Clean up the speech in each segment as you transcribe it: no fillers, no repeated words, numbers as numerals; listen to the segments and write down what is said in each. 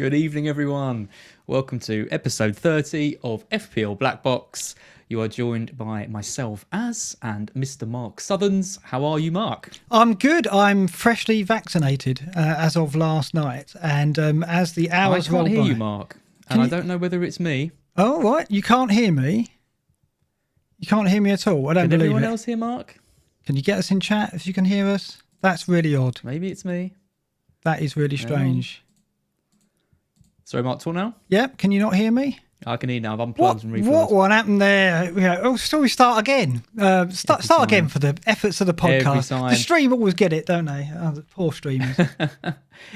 Good evening, everyone. Welcome to episode 30 of FPL BlackBox. You are joined by myself, Az, and Mr. Mark Southerns. How are you, Mark? I'm good. I'm freshly vaccinated as of last night. And as the hours roll by... I can't hear you, Mark. And I don't know whether it's me. Oh, what? You can't hear me? You can't hear me at all? I don't believe it. Can anyone else hear Mark? Can you get us in chat if you can hear us? That's really odd. Maybe it's me. That is really strange. Sorry, Mark, talk now? Yep. Can you not hear me? I can hear now. I've unplugged and refilled. What happened there? Oh, shall we start again? Start again for the efforts of the podcast. The stream always get it, don't they? Oh, the poor streamers.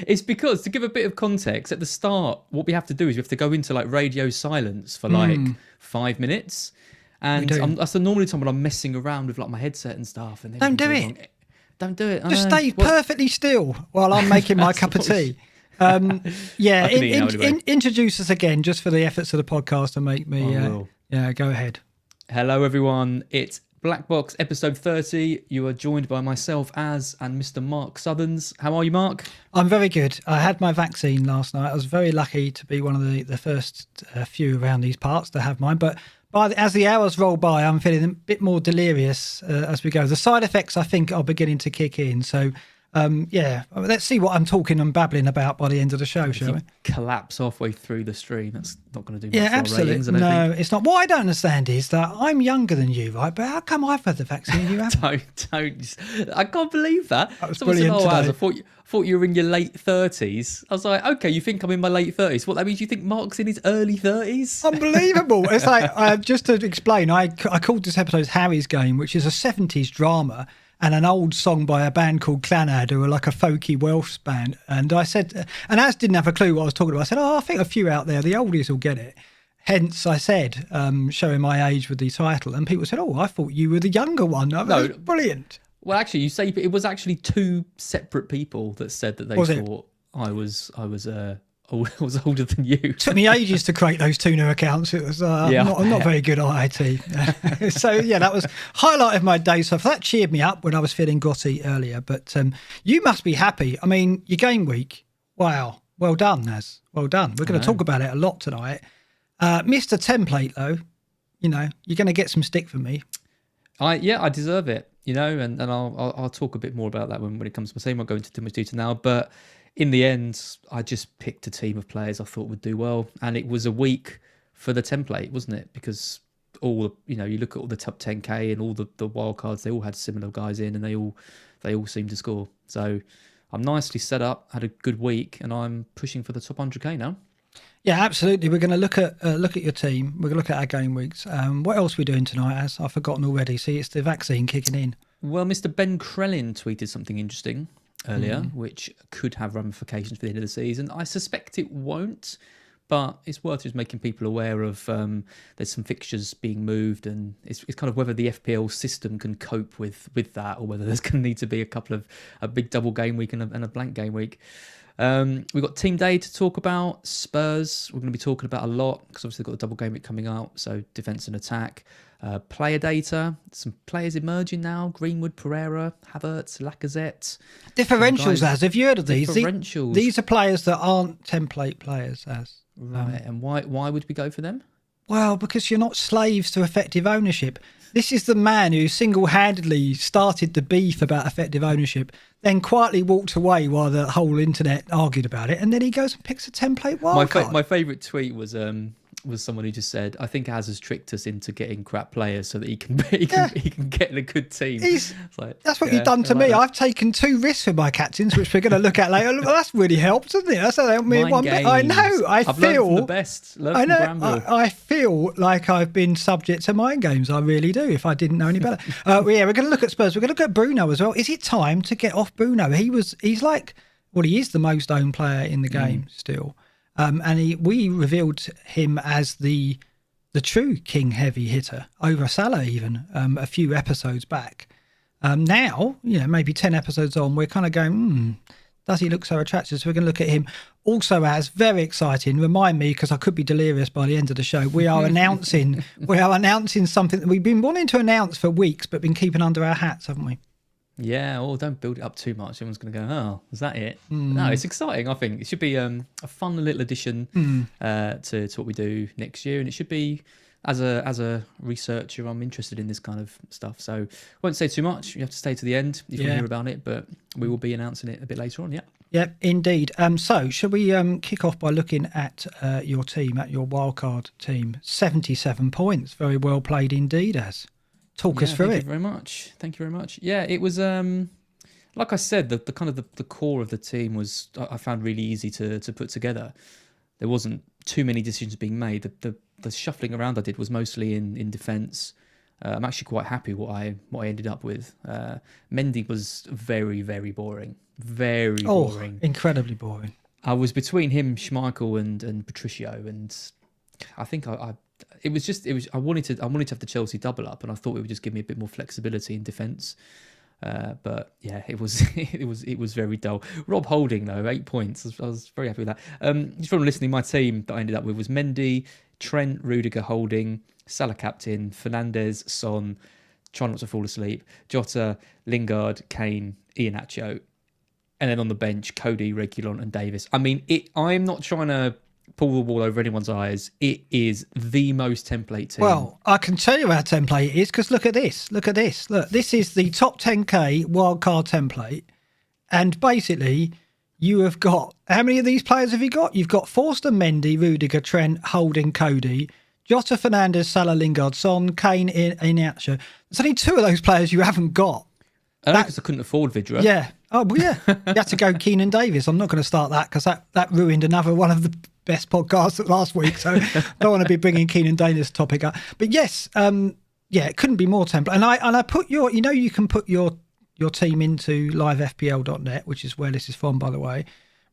It's because, to give a bit of context, at the start, what we have to do is we have to go into like radio silence for like 5 minutes. And that's the normally time when I'm messing around with like my headset and stuff. And don't do it. Don't do it. Just stay perfectly still while I'm making my cup of tea. Introduce us again just for the efforts of the podcast and make me go ahead. Hello everyone, it's BlackBox episode 30. You are joined by myself, Az, and Mr. Mark Southerns. How are you, Mark? I'm very good. I had my vaccine last night. I was very lucky to be one of the first few around these parts to have mine, but as the hours roll by, I'm feeling a bit more delirious as we go. The side effects, I think, are beginning to kick in, so let's see what I'm talking and babbling about by the end of the show, shall we? Collapse halfway through the stream. That's not going to do much for absolutely. Ratings, no, it's not. What I don't understand is that I'm younger than you, right? But how come I've had the vaccine? You haven't? don't. I can't believe that. That was brilliant today. I thought you were in your late 30s. I was like, okay, you think I'm in my late 30s? What, that means you think Mark's in his early 30s? Unbelievable. It's like, just to explain, I called this episode Harry's Game, which is a 70s drama and an old song by a band called Clannad, who are like a folky Welsh band. And I said, and Az didn't have a clue what I was talking about. I said, I think a few out there, the oldies will get it. Hence, I said, showing my age with the title. And people said, I thought you were the younger one. No, brilliant. Well, actually, you say it was actually two separate people that said that they thought I was older than you. It took me ages to create those two new accounts. It was I'm not very good at IT. So that was highlight of my day. So that cheered me up when I was feeling grotty earlier. But you must be happy. I mean, your game week. Wow, well done, Naz. Well done. We're going to talk about it a lot tonight. Mr. Template, though, you're going to get some stick from me. I deserve it. And I'll talk a bit more about that when it comes to my team. I'll go into too much detail now, but in the end, I just picked a team of players I thought would do well, and it was a week for the template, wasn't it? Because you look at all the top 10k and all the wildcards, they all had similar guys in, and they all seemed to score. So I'm nicely set up, had a good week, and I'm pushing for the top 100k now. Yeah, absolutely. We're going to look at your team. We're going to look at our game weeks. What else are we doing tonight, Az? I've forgotten already. See, it's the vaccine kicking in. Well, Mr. Ben Crellin tweeted something interesting earlier, which could have ramifications for the end of the season. I suspect it won't, but it's worth just making people aware of there's some fixtures being moved, and it's kind of whether the FPL system can cope with that, or whether there's going to need to be a big double game week and a blank game week. We've got team day to talk about. Spurs, we're going to be talking about a lot because obviously they've got a double game week coming out, so defence and attack. Player data, some players emerging now: Greenwood, Pereira, Havertz, Lacazette. Differentials, Az. Have you heard of these? Differentials. These are players that aren't template players, Az. Right, and why would we go for them? Well, because you're not slaves to effective ownership. This is the man who single-handedly started the beef about effective ownership, then quietly walked away while the whole internet argued about it, and then he goes and picks a template wildcard. My favourite tweet was someone who just said, I think Az has tricked us into getting crap players so that he can get in a good team. That's what you've done to me. I've taken 2 risks for my captains, which we're going to look at later. Well, that's really helped, hasn't it? That's helped me one bit. I know. I've learned from the best. I feel like I've been subject to mind games. I really do, if I didn't know any better. We're going to look at Spurs. We're going to look at Bruno as well. Is it time to get off Bruno? He is the most owned player in the game still. We revealed him as the true king heavy hitter over Salah even a few episodes back. Now, maybe 10 episodes on, we're kind of going, does he look so attractive? So we're going to look at him. Also, as very exciting, remind me, because I could be delirious by the end of the show, we are announcing something that we've been wanting to announce for weeks but been keeping under our hats, haven't we? Yeah, or don't build it up too much. Everyone's going to go, oh, is that it? No, it's exciting, I think. It should be a fun little addition to what we do next year. And it should be, as a researcher, I'm interested in this kind of stuff. So I won't say too much. You have to stay to the end if you want to hear about it. But we will be announcing it a bit later on, yeah. Yep, indeed. So shall we kick off by looking at your team, at your wildcard team? 77 points. Very well played indeed, Az. Talk us through it. Thank you very much. Yeah, it was like I said, the kind of the core of the team was I found really easy to put together. There wasn't too many decisions being made. The shuffling around I did was mostly in defence. I'm actually quite happy what I ended up with. Mendy was very, very boring. Very boring. Incredibly boring. I was between him, Schmeichel, and Patricio, and I think I wanted to have the Chelsea double up, and I thought it would just give me a bit more flexibility in defence. But yeah, it was very dull. Rob Holding though, 8 points. I was very happy with that. Just from listening, my team that I ended up with was Mendy, Trent, Rudiger, Holding, Salah captain, Fernandes, Son, try not to fall asleep, Jota, Lingard, Kane, Iheanacho, and then on the bench, Cody, Reguilon, and Davis. I mean, I'm not trying to pull the wool over anyone's eyes. It is the most template team. Well, I can tell you how template it is, because look at this. Look, this is the top 10k wildcard template. And basically, you have got, how many of these players have you got? You've got Forster, Mendy, Rudiger, Trent, Holding, Cody, Jota, Fernandes, Salah, Lingard, Son, Kane, Iheanacho. There's only 2 of those players you haven't got. Because I couldn't afford Vidra. Yeah. Oh, well, yeah. You had to go Keenan Davis. I'm not going to start that because that ruined another one of the best podcasts last week. So I don't want to be bringing Keenan Davis topic up. But yes, it couldn't be more template. And I put you can put your team into livefpl.net, which is where this is from, by the way.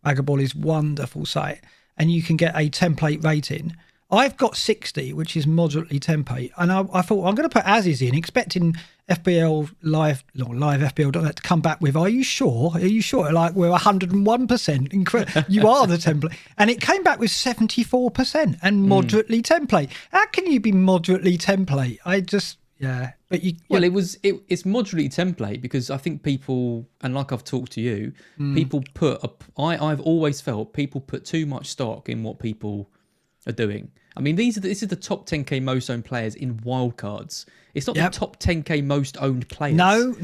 Ragaboli's wonderful site. And you can get a template rating. I've got 60, which is moderately template. And I thought, I'm going to put Az's in, expecting FPL livefpl.net to come back with, are you sure? Are you sure? Like, we're 101%. Incredible. You are the template. And it came back with 74% and moderately template. How can you be moderately template? But it's moderately template because I think people, and like I've talked to you, people I've always felt people put too much stock in what people are doing. I mean, this is the top 10k most owned players in wildcards. It's not the top 10k most owned players. No,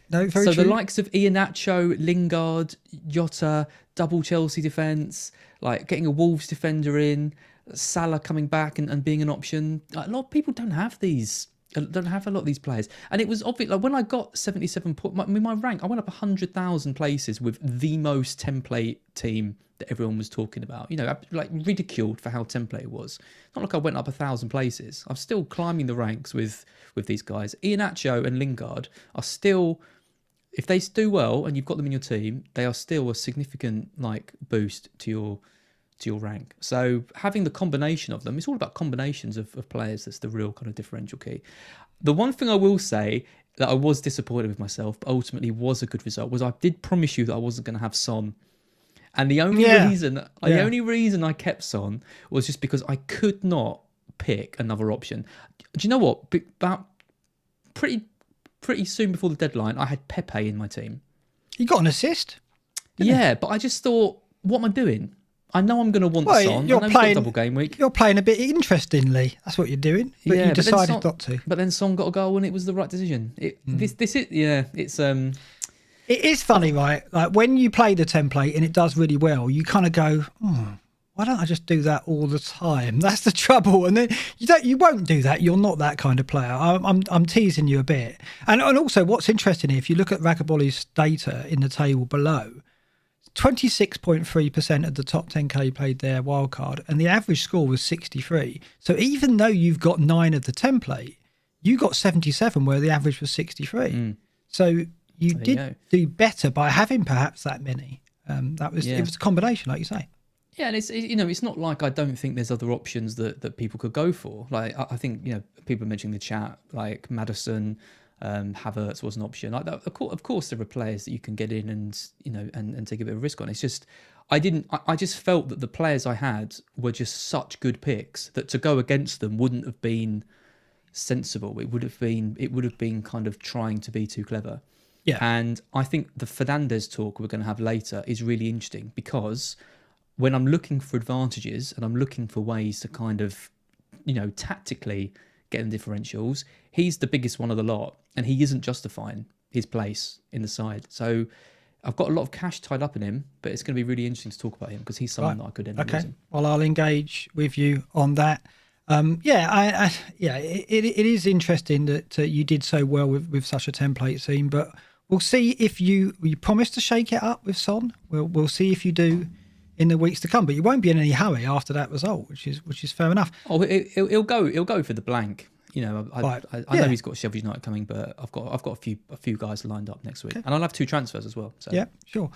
very true. So the likes of Iheanacho, Lingard, Jota, double Chelsea defence, like getting a Wolves defender in, Salah coming back and being an option. Like, a lot of people don't have a lot of these players, and it was obvious. Like when I got 77 points, my rank, I went up 100,000 places with the most template team that everyone was talking about. You know, like ridiculed for how template it was. Not like I went up 1,000 places. I'm still climbing the ranks with these guys. Iheanacho and Lingard are still, if they do well and you've got them in your team, they are still a significant boost to your rank. So having the combination of them, it's all about combinations of players. That's the real kind of differential key. The one thing I will say that I was disappointed with myself, but ultimately was a good result, was I did promise you that I wasn't going to have Son. And the only reason I kept Son was just because I could not pick another option. Do you know what? About pretty soon before the deadline, I had Pepe in my team. He got an assist. Yeah, but I just thought, what am I doing? I know I'm going to want Son. You're playing double game week. You're playing a bit interestingly. That's what you're doing. But you decided not to. But then Son got a goal and it was the right decision. It is funny, right? Like when you play the template and it does really well, you kind of go, why don't I just do that all the time? That's the trouble. And then you won't do that. You're not that kind of player. I'm teasing you a bit. And also what's interesting here, if you look at Ragaboli's data in the table below, 26.3% of the top 10k played their wildcard, and the average score was 63. So even though you've got 9 of the template, you got 77 where the average was 63. So you did do better by having perhaps that many. It was a combination, like you say. Yeah, and it's not like I don't think there's other options that people could go for. Like I think people mentioning the chat, like Maddison, Havertz was an option. Like that, of course, there are players that you can get in and take a bit of risk on. It's just I just felt that the players I had were just such good picks that to go against them wouldn't have been sensible. It would have been kind of trying to be too clever. Yeah. And I think the Fernandes talk we're going to have later is really interesting, because when I'm looking for advantages and I'm looking for ways to kind of, tactically get the differentials, he's the biggest one of the lot, and he isn't justifying his place in the side. So I've got a lot of cash tied up in him, but it's going to be really interesting to talk about him, because he's someone that I could end up losing. Well, I'll engage with you on that. It is interesting that you did so well with such a template scene, but we'll see if you promised to shake it up with Son. We'll see if you do in the weeks to come, but you won't be in any hurry after that result, which is fair enough. Oh, he'll go for the blank. I know he's got Sheffield United coming, but I've got a few guys lined up next week, and I'll have 2 transfers as well. So. Yeah, sure.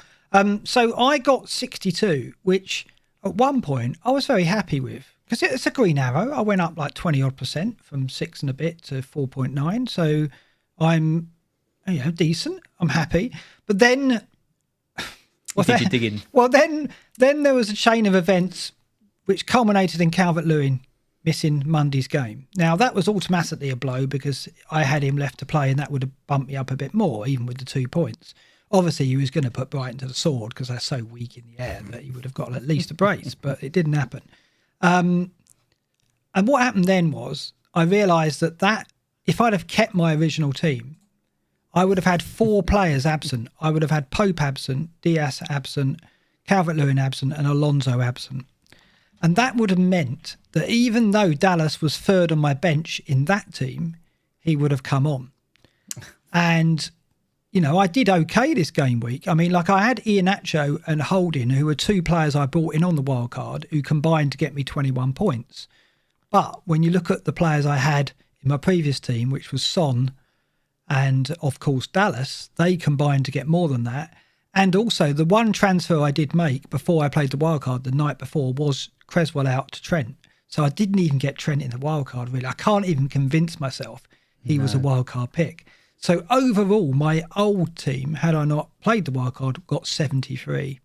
So I got 62, which at one point I was very happy with, because it's a green arrow. I went up like 20% from 6 and a bit to 4.9. So I'm, decent. I'm happy. But then, you're digging. Well, then there was a chain of events which culminated in Calvert-Lewin missing Monday's game. Now, that was automatically a blow, because I had him left to play, and that would have bumped me up a bit more, even with the 2 points. Obviously, he was going to put Brighton to the sword, because they're so weak in the air that he would have got at least a brace, but it didn't happen. And what happened then was I realised that if I'd have kept my original team, I would have had 4 players absent. I would have had Pope absent, Diaz absent, Calvert-Lewin absent, and Alonso absent. And that would have meant that even though Dallas was third on my bench in that team, he would have come on. And, I did okay this game week. I mean, like, I had Iheanacho and Holding, who were 2 players I brought in on the wild card, who combined to get me 21 points. But when you look at the players I had in my previous team, which was Son and, of course, Dallas, they combined to get more than that. And also, the one transfer I did make before I played the wildcard the night before was Cresswell out to Trent. So I didn't even get Trent in the wildcard, really. I can't even convince myself he was a wildcard pick. So overall, my old team, had I not played the wildcard, got 73.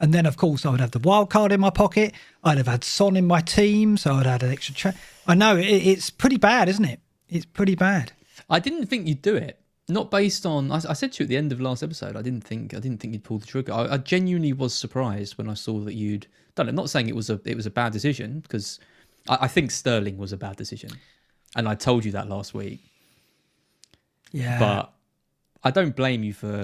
And then, of course, I would have the wildcard in my pocket. I'd have had Son in my team, so I'd had an extra... I know, it's pretty bad, isn't it? It's pretty bad. I didn't think you'd do it. Not based on... I said to you at the end of last episode, I didn't think you'd pull the trigger. I genuinely was surprised when I saw that you'd done it. Not saying it was a bad decision, because I think Sterling was a bad decision, and I told you that last week. Yeah. But I don't blame you for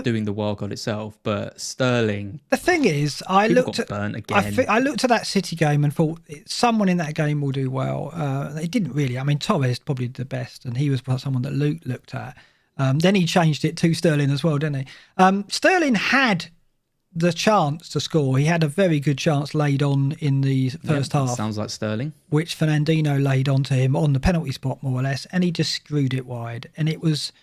doing the wildcard itself. But Sterling... The thing is, I looked at that City game and thought someone in that game will do well. They didn't really. I mean, Torres probably the best, and he was someone that Luke looked at. Then he changed it to Sterling as well, didn't he? Sterling had the chance to score. He had a very good chance laid on in the first half. Sounds like Sterling. Which Fernandinho laid on to him on the penalty spot, more or less, and he just screwed it wide. And it was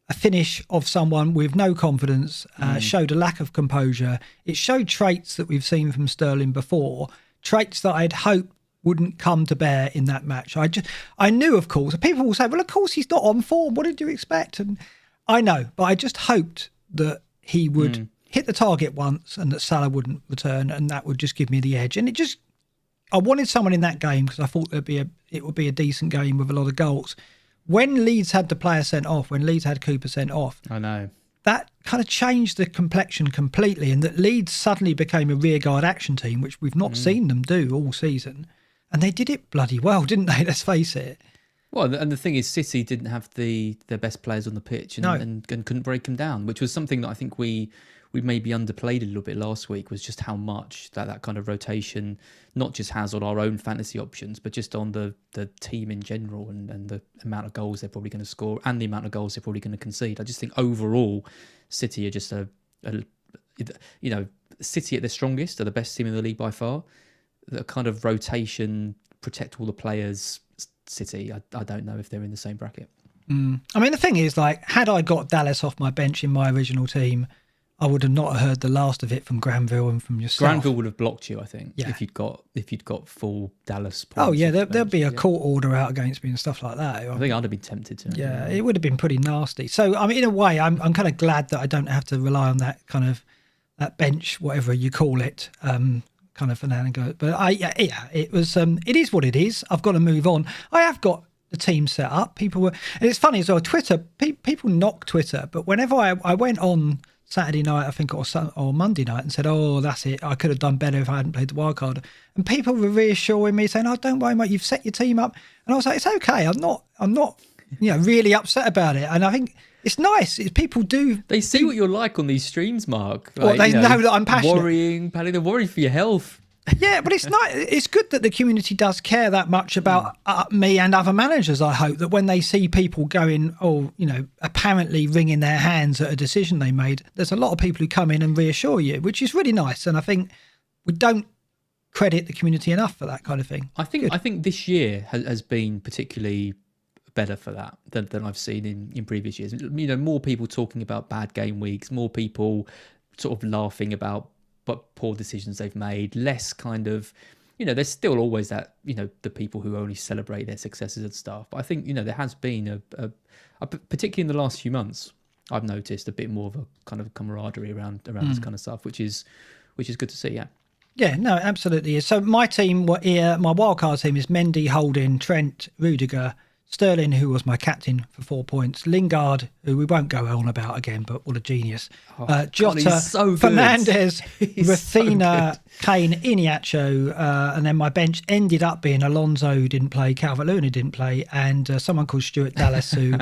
a finish of someone with no confidence, showed a lack of composure. It showed traits that we've seen from Sterling before, traits that I'd hoped wouldn't come to bear in that match. I knew, of course, people will say, well, of course he's not on form. What did you expect? And I know, but I just hoped that he would hit the target once and that Salah wouldn't return, and that would just give me the edge. And I wanted someone in that game because I thought it would be a decent game with a lot of goals. When Leeds had the player sent off, when Leeds had Cooper sent off, I know, that kind of changed the complexion completely, and that Leeds suddenly became a rearguard action team, which we've not seen them do all season. And they did it bloody well, didn't they? Let's face it. Well, and the thing is, City didn't have their best players on the pitch and couldn't break them down, which was something that I think we maybe underplayed a little bit last week, was just how much that kind of rotation not just has on our own fantasy options, but just on the team in general, and the amount of goals they're probably going to score and the amount of goals they're probably going to concede. I just think overall, City are just City at their strongest, are the best team in the league by far. The kind of rotation, protect all the players, City, I don't know if they're in the same bracket. I mean, the thing is, like, had I got Dallas off my bench in my original team, I would have not heard the last of it from Granville and from yourself. Granville would have blocked you, I think, if you'd got full Dallas points. Oh yeah, there'd be a court order out against me and stuff like that. I think I'd have been tempted to. Yeah, it would have been pretty nasty. So I mean, in a way, I'm kind of glad that I don't have to rely on that kind of that bench, whatever you call it, kind of Fernando. But it was. It is what it is. I've got to move on. I have got the team set up. People were, and it's funny as well. Twitter, people knock Twitter, but whenever I went on Saturday night, I think, or Monday night, and said, "Oh, that's it. I could have done better if I hadn't played the wild card." And people were reassuring me, saying, "Oh, don't worry, mate. You've set your team up." And I was like, "It's okay. I'm not, really upset about it." And I think it's nice. People do. They see what you're like on these streams, Mark. Well, they know that I'm passionate. Worrying, Paddy. They're worried for your health. Yeah, but it's nice. It's good that the community does care that much about me and other managers. I hope that when they see people going, apparently wringing their hands at a decision they made, there's a lot of people who come in and reassure you, which is really nice. And I think we don't credit the community enough for that kind of thing. I think this year has been particularly better for that than I've seen in previous years. More people talking about bad game weeks, more people sort of laughing about poor decisions they've made, less kind of, there's still always that, the people who only celebrate their successes and stuff. But I think, there has been a particularly in the last few months, I've noticed a bit more of a kind of camaraderie around this kind of stuff, which is good to see. Yeah. Yeah, no, absolutely. So my team, my wildcard team is Mendy, Holding, Trent, Rudiger, Sterling, who was my captain for 4 points, Lingard, who we won't go on about again, but what a genius, Jota, God, so Fernandes, Rafinha, so Kane, Iheanacho, and then my bench ended up being Alonso, who didn't play, Calvert-Lewin, who didn't play, and someone called Stuart Dallas, who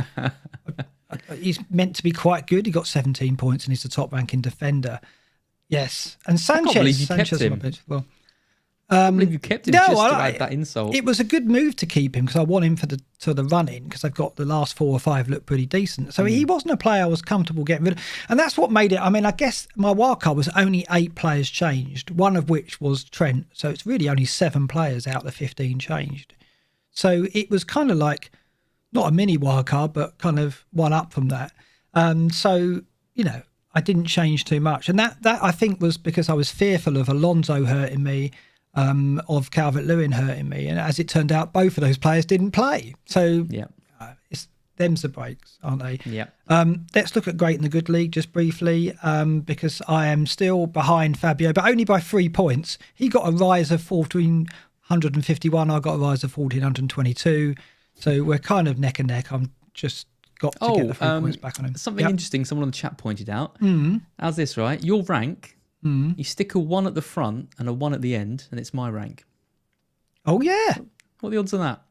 he's meant to be quite good. He got 17 points and he's the top ranking defender. Yes, and Sanchez. I can't believe you kept him. On my bench. Well, I can't believe you kept him just to add that insult. It was a good move to keep him because I want him for the run-in because I've got the last 4 or 5 look pretty decent. So he wasn't a player I was comfortable getting rid of. And that's what made it. I mean, I guess my wildcard was only 8 players changed, one of which was Trent. So it's really only 7 players out of the 15 changed. So it was kind of like, not a mini wildcard, but kind of one up from that. So, I didn't change too much. And that I think was because I was fearful of Alonso hurting me, of Calvert-Lewin hurting me, and as it turned out, both of those players didn't play. So them's the breaks, aren't they? Yeah. Let's look at Great in the Good League just briefly, because I am still behind Fabio, but only by 3 points. He got a rise of 1,451. I got a rise of 1,422. So we're kind of neck and neck. I'm just got to get the 3 points back on him. Something interesting. Someone on the chat pointed out. How's this, right? Your rank. You stick a 1 at the front and a 1 at the end, and it's my rank. Oh, yeah. What are the odds on that?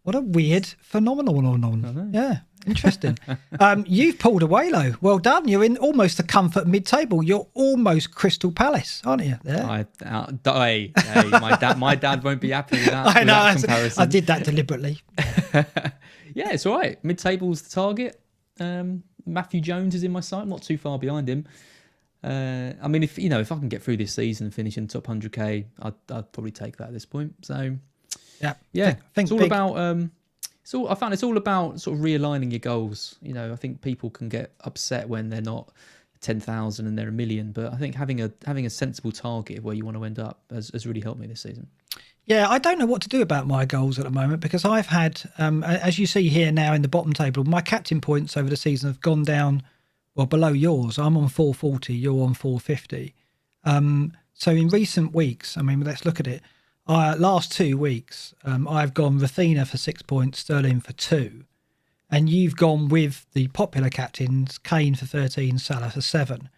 What a weird phenomenon. Yeah, interesting. You've pulled away, though. Well done. You're in almost a comfort mid-table. You're almost Crystal Palace, aren't you? There. Hey, my dad won't be happy with that. I know. Comparison. I did that deliberately. Yeah, it's all right. Mid-table's the target. Matthew Jones is in my sight. I'm not too far behind him. I mean, if I can get through this season and finish in the top 100k, I'd probably take that at this point. So, yeah. It's all about. I found it's all about sort of realigning your goals. I think people can get upset when they're not 10,000 and they're a million, but I think having a sensible target of where you want to end up has really helped me this season. Yeah, I don't know what to do about my goals at the moment because I've had, as you see here now in the bottom table, my captain points over the season have gone down. Well, below yours. I'm on 440, you're on 450. So in recent weeks, I mean, let's look at it. Last 2 weeks, I've gone Rafinha for 6 points, Sterling for 2. And you've gone with the popular captains, Kane for 13, Salah for 7.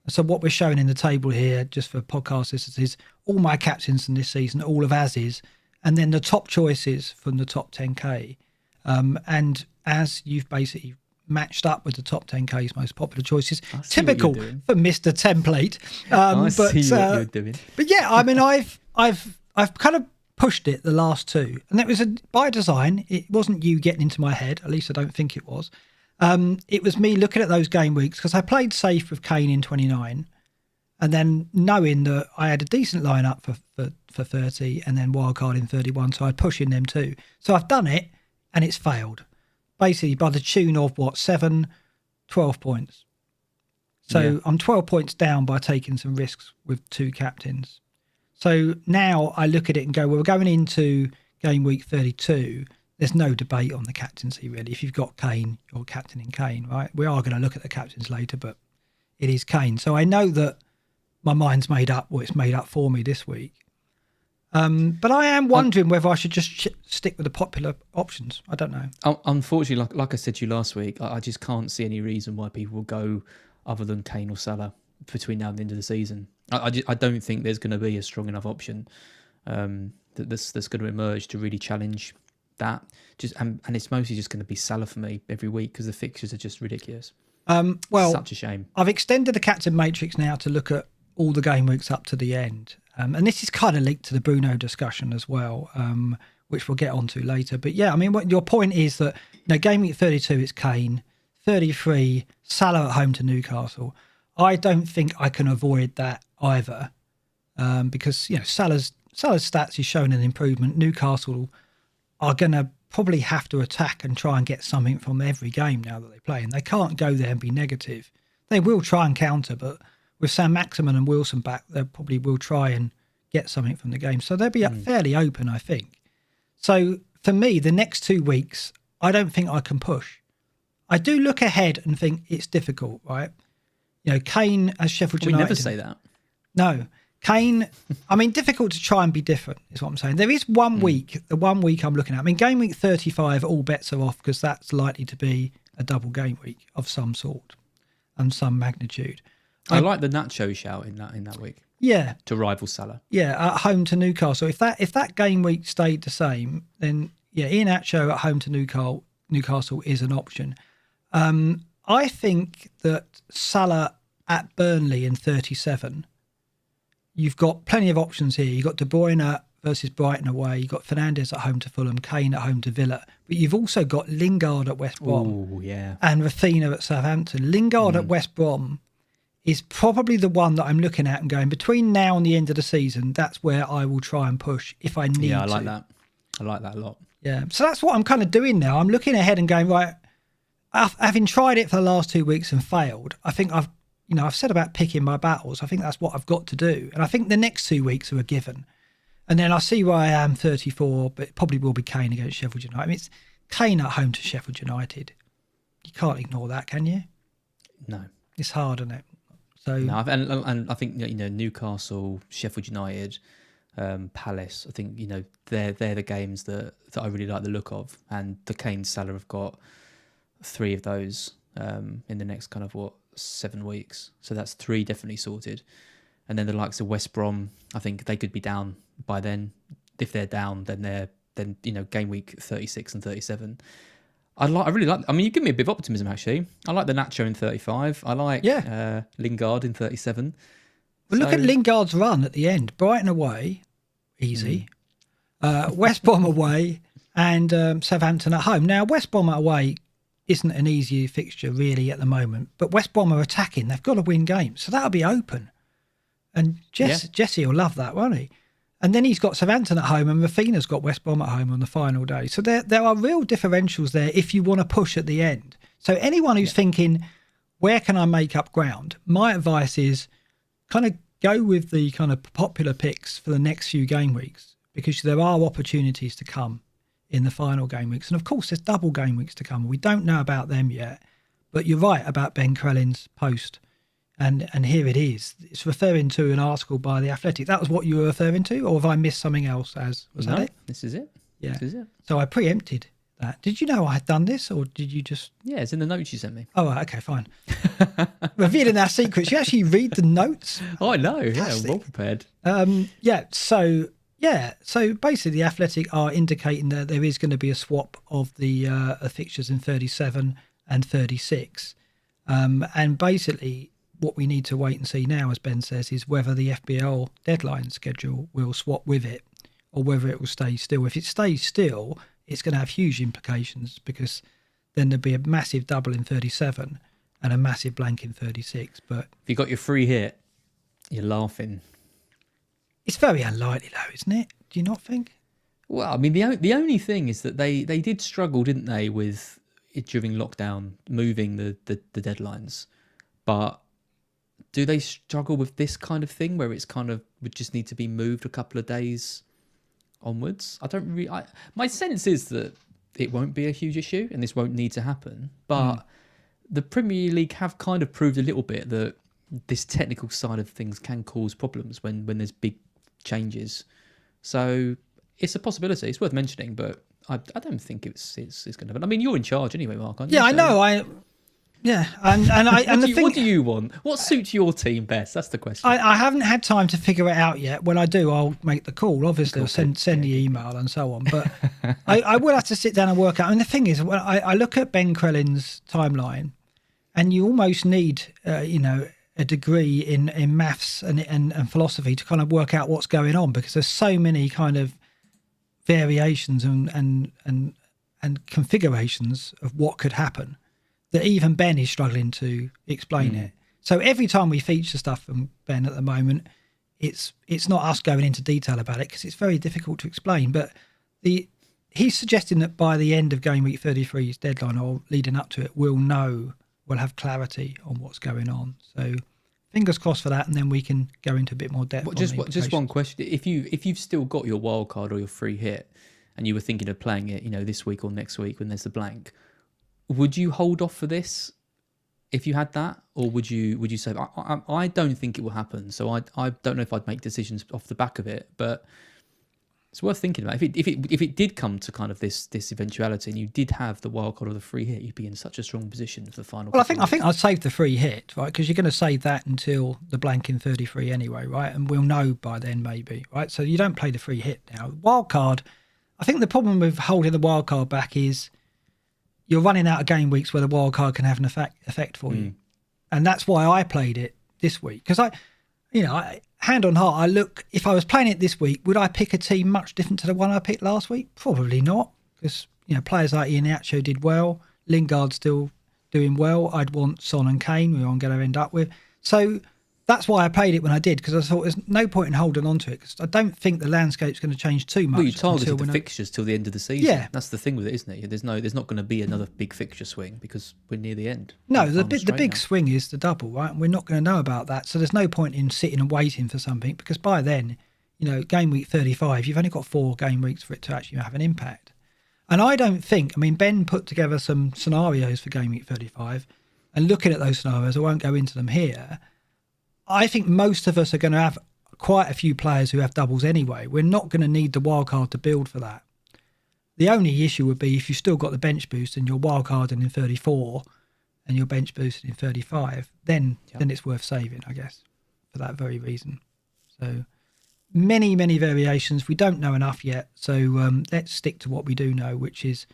So what we're showing in the table here, just for podcast listeners, is all my captains from this season, all of Az's, and then the top choices from the top 10k. And as you've basically matched up with the top 10k's most popular choices, typical for Mr. Template. I see what you're doing. But yeah, I mean, I've kind of pushed it the last 2, and that was by design. It wasn't you getting into my head, at least I don't think it was. It was me looking at those game weeks because I played safe with Kane in 29, and then knowing that I had a decent lineup for 30, and then wildcard in 31, so I'd push in them too. So I've done it, and it's failed. Basically, by the tune of 12 points. So I'm 12 points down by taking some risks with 2 captains. So now I look at it and go, well, we're going into game week 32. There's no debate on the captaincy, really. If you've got Kane, you're captaining Kane, right? We are going to look at the captains later, but it is Kane. So I know that my mind's made up, or it's made up for me this week. But I am wondering whether I should just stick with the popular options. I don't know. Unfortunately, like I said to you last week, I just can't see any reason why people will go other than Kane or Salah between now and the end of the season. I don't think there's going to be a strong enough option that's going to emerge to really challenge that. And it's mostly just going to be Salah for me every week because the fixtures are just ridiculous. Such a shame. I've extended the captain matrix now to look at all the game weeks up to the end. And this is kind of linked to the Bruno discussion as well, which we'll get onto later. But yeah, I mean, what your point is that game week 32 is Kane, 33 Salah at home to Newcastle. I don't think I can avoid that either, because Salah's stats is showing an improvement. Newcastle are going to probably have to attack and try and get something from every game now that they play, and they can't go there and be negative. They will try and counter, but with Sam Maximin and Wilson back, they probably will try and get something from the game. So they'll be fairly open, I think. So for me, the next 2 weeks, I don't think I can push. I do look ahead and think it's difficult, right? Kane as Sheffield United. We never say that. No. Kane, I mean, difficult to try and be different is what I'm saying. There is 1 week, the 1 week I'm looking at. I mean, game week 35, all bets are off because that's likely to be a double game week of some sort and some magnitude. I like the Nacho shout in that week. Yeah. To rival Salah. Yeah, at home to Newcastle. If that game week stayed the same, then Iheanacho at home to Newcastle is an option. I think that Salah at Burnley in 37, you've got plenty of options here. You've got De Bruyne versus Brighton away. You've got Fernandes at home to Fulham, Kane at home to Villa. But you've also got Lingard at West Brom and Rafinha at Southampton. Lingard at West Brom is probably the one that I'm looking at and going, between now and the end of the season, that's where I will try and push if I need to. Yeah, I like that. I like that a lot. Yeah, so that's what I'm kind of doing now. I'm looking ahead and going, right, having tried it for the last 2 weeks and failed, I think I've said about picking my battles. I think that's what I've got to do. And I think the next 2 weeks are a given. And then I see where I am 34, but it probably will be Kane against Sheffield United. I mean, it's Kane at home to Sheffield United. You can't ignore that, can you? No. It's hard, isn't it? So no, and I think Newcastle, Sheffield United, Palace. I think they're the games that I really like the look of, and the Kane Salah have got 3 of those in the next kind of 7 weeks. So that's 3 definitely sorted, and then the likes of West Brom. I think they could be down by then. If they're down, then game week 36 and 37. I really like. I mean, you give me a bit of optimism actually. I like the Nacho in 35. I like Lingard in 37. Well, look at Lingard's run at the end. Brighton away, easy. West Brom away, and Southampton at home. Now, West Brom away isn't an easy fixture really at the moment, but West Brom are attacking. They've got to win games, so that'll be open. And Jesse will love that, won't he? And then he's got Southampton at home, and Rafinha's got West Brom at home on the final day. So there are real differentials there if you want to push at the end. So anyone who's thinking, where can I make up ground? My advice is kind of go with the kind of popular picks for the next few game weeks, because there are opportunities to come in the final game weeks. And of course, there's double game weeks to come. We don't know about them yet, but you're right about Ben Crellin's post. And here it is. It's referring to an article by The Athletic. That was what you were referring to? Or have I missed something else? That it? This is it. Yeah. This is it. So I preempted that. Did you know I had done this, or did you just... Yeah, it's in the notes you sent me. Oh, okay, fine. Revealing our secrets. You actually read the notes? Oh, I know. Fantastic. Yeah, well prepared. So basically The Athletic are indicating that there is going to be a swap of the fixtures in 37 and 36. And basically... what we need to wait and see now, as Ben says, is whether the FPL deadline schedule will swap with it or whether it will stay still. If it stays still, it's going to have huge implications, because then there'll be a massive double in 37 and a massive blank in 36. But if you got your free hit, you're laughing. It's very unlikely, though, isn't it? Do you not think? Well, I mean, the only thing is that they did struggle, didn't they, with it during lockdown, moving the deadlines. But do they struggle with this kind of thing where it's kind of would just need to be moved a couple of days onwards? My sense is that it won't be a huge issue and this won't need to happen. But the Premier League have kind of proved a little bit that this technical side of things can cause problems when there's big changes So it's a possibility. It's worth mentioning, but I don't think it's going to happen. I mean, you're in charge anyway, Mark, aren't you? Yeah, I know. What do you want? What suits your team best? That's the question. I haven't had time to figure it out yet. When I do, I'll make the call. Obviously, I'll send the email and so on. But I will have to sit down and work out. And the thing is, when I look at Ben Crellin's timeline, and you almost need, a degree in maths and philosophy to kind of work out what's going on, because there's so many kind of variations and configurations of what could happen that even Ben is struggling to explain it. So every time we feature stuff from Ben at the moment, it's not us going into detail about it because it's very difficult to explain. But he's suggesting that by the end of game week 33's deadline or leading up to it, we'll have clarity on what's going on. So fingers crossed for that, and then we can go into a bit more depth. Just one question: if you've still got your wild card or your free hit, and you were thinking of playing it, this week or next week when there's the blank, would you hold off for this if you had that, or would you say I don't think it will happen? So I don't know if I'd make decisions off the back of it, but it's worth thinking about. If it did come to kind of this eventuality, and you did have the wild card or the free hit, you'd be in such a strong position for the final. Well, I think I'd save the free hit, right? Because you're going to save that until the blank in 33 anyway, right? And we'll know by then, maybe, right? So you don't play the free hit now. Wild card. I think the problem with holding the wild card back is you're running out of game weeks where the wild card can have an effect for you, and that's why I played it this week. Because I hand on heart, if I was playing it this week, would I pick a team much different to the one I picked last week? Probably not, because players like Iheanacho did well, Lingard's still doing well. I'd want Son and Kane, who I'm going to end up with. So that's why I played it when I did, because I thought there's no point in holding on to it, because I don't think the landscape's going to change too much. Well, you targeted the fixtures till the end of the season. Yeah. That's the thing with it, isn't it? There's not going to be another big fixture swing because we're near the end. No, the big swing is the double, right? And we're not going to know about that. So there's no point in sitting and waiting for something, because by then, game week 35, you've only got 4 game weeks for it to actually have an impact. And I don't think, Ben put together some scenarios for game week 35, and looking at those scenarios, I won't go into them here. I think most of us are going to have quite a few players who have doubles anyway. We're not going to need the wildcard to build for that. The only issue would be if you've still got the bench boost and you're wildcarding in 34 and you're bench boosted in 35, then it's worth saving, I guess, for that very reason. So many, many variations. We don't know enough yet. So let's stick to what we do know, which is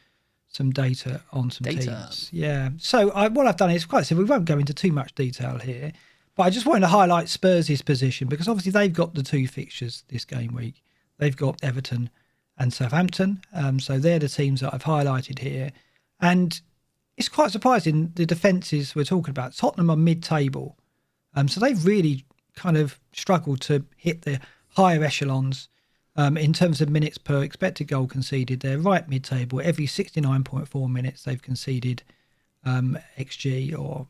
some data on some teams. Yeah. So what I've done is quite simple. We won't go into too much detail here. But I just wanted to highlight Spurs' position, because obviously they've got the 2 fixtures this game week. They've got Everton and Southampton. So they're the teams that I've highlighted here. And it's quite surprising, the defences we're talking about. Tottenham are mid-table. So they've really kind of struggled to hit the higher echelons in terms of minutes per expected goal conceded. They're right mid-table. Every 69.4 minutes they've conceded XG or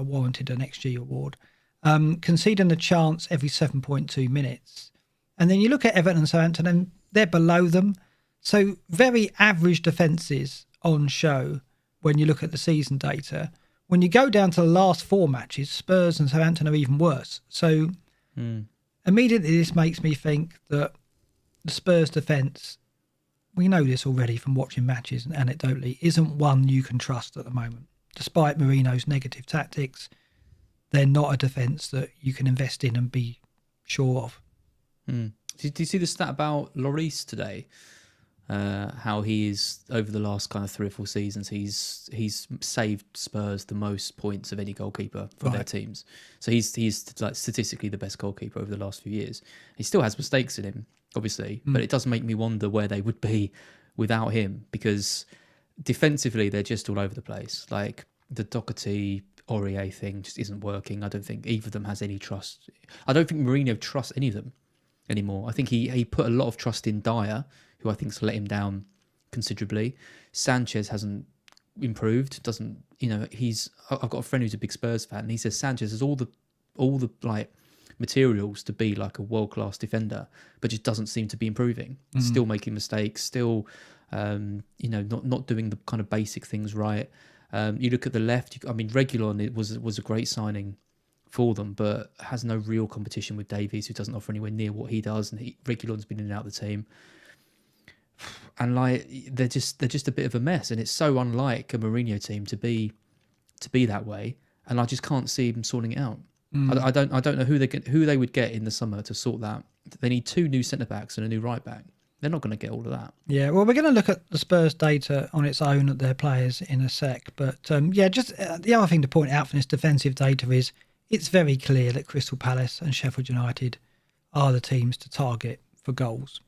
warranted an XG award, conceding a chance every 7.2 minutes. And then you look at Everton and Southampton, and they're below them. So very average defences on show when you look at the season data. When you go down to the last 4 matches, Spurs and Southampton are even worse. So immediately this makes me think that the Spurs defence, we know this already from watching matches and anecdotally, isn't one you can trust at the moment. Despite Mourinho's negative tactics, they're not a defence that you can invest in and be sure of. Did you see the stat about Lloris today? How he is, over the last kind of 3 or 4 seasons, he's saved Spurs the most points of any goalkeeper for their teams. So he's like statistically the best goalkeeper over the last few years. He still has mistakes in him, obviously, but it does make me wonder where they would be without him, because defensively they're just all over the place. Like the Doherty Aurier thing just isn't working. I don't think either of them has any trust. I don't think Mourinho trusts any of them anymore. I think he put a lot of trust in Dyer, who I think's let him down considerably. Sanchez hasn't improved. I've got a friend who's a big Spurs fan, and he says Sanchez has all the like materials to be like a world-class defender, but just doesn't seem to be improving. Still making mistakes, still not doing the kind of basic things right. You look at the left, Reguilon was a great signing for them, but has no real competition with Davies, who doesn't offer anywhere near what he does, and Reguilon's been in and out of the team. And like they're just a bit of a mess, and it's so unlike a Mourinho team to be that way. And I just can't see them sorting it out. I don't know who they would get in the summer to sort that. They need 2 new centre backs and a new right back. They're not going to get all of that. Yeah, well, we're going to look at the Spurs data on its own at their players in a sec. But the other thing to point out from this defensive data is it's very clear that Crystal Palace and Sheffield United are the teams to target for goals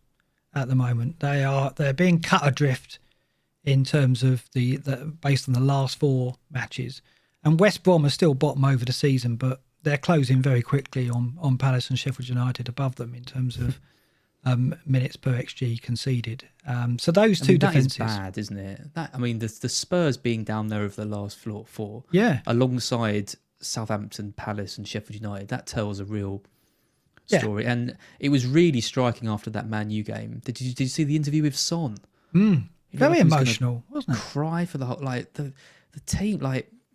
at the moment. They're being cut adrift in terms of the based on the last 4 matches. And West Brom are still bottom over the season, but they're closing very quickly on Palace and Sheffield United above them in terms of minutes per XG conceded. So those two defences... That is bad, isn't it? The Spurs being down there over the last 4, alongside Southampton, Palace and Sheffield United, that tells a real story. And it was really striking after that Man U game. Did you see the interview with Son? Very emotional, wasn't it? Cry for the whole... the team...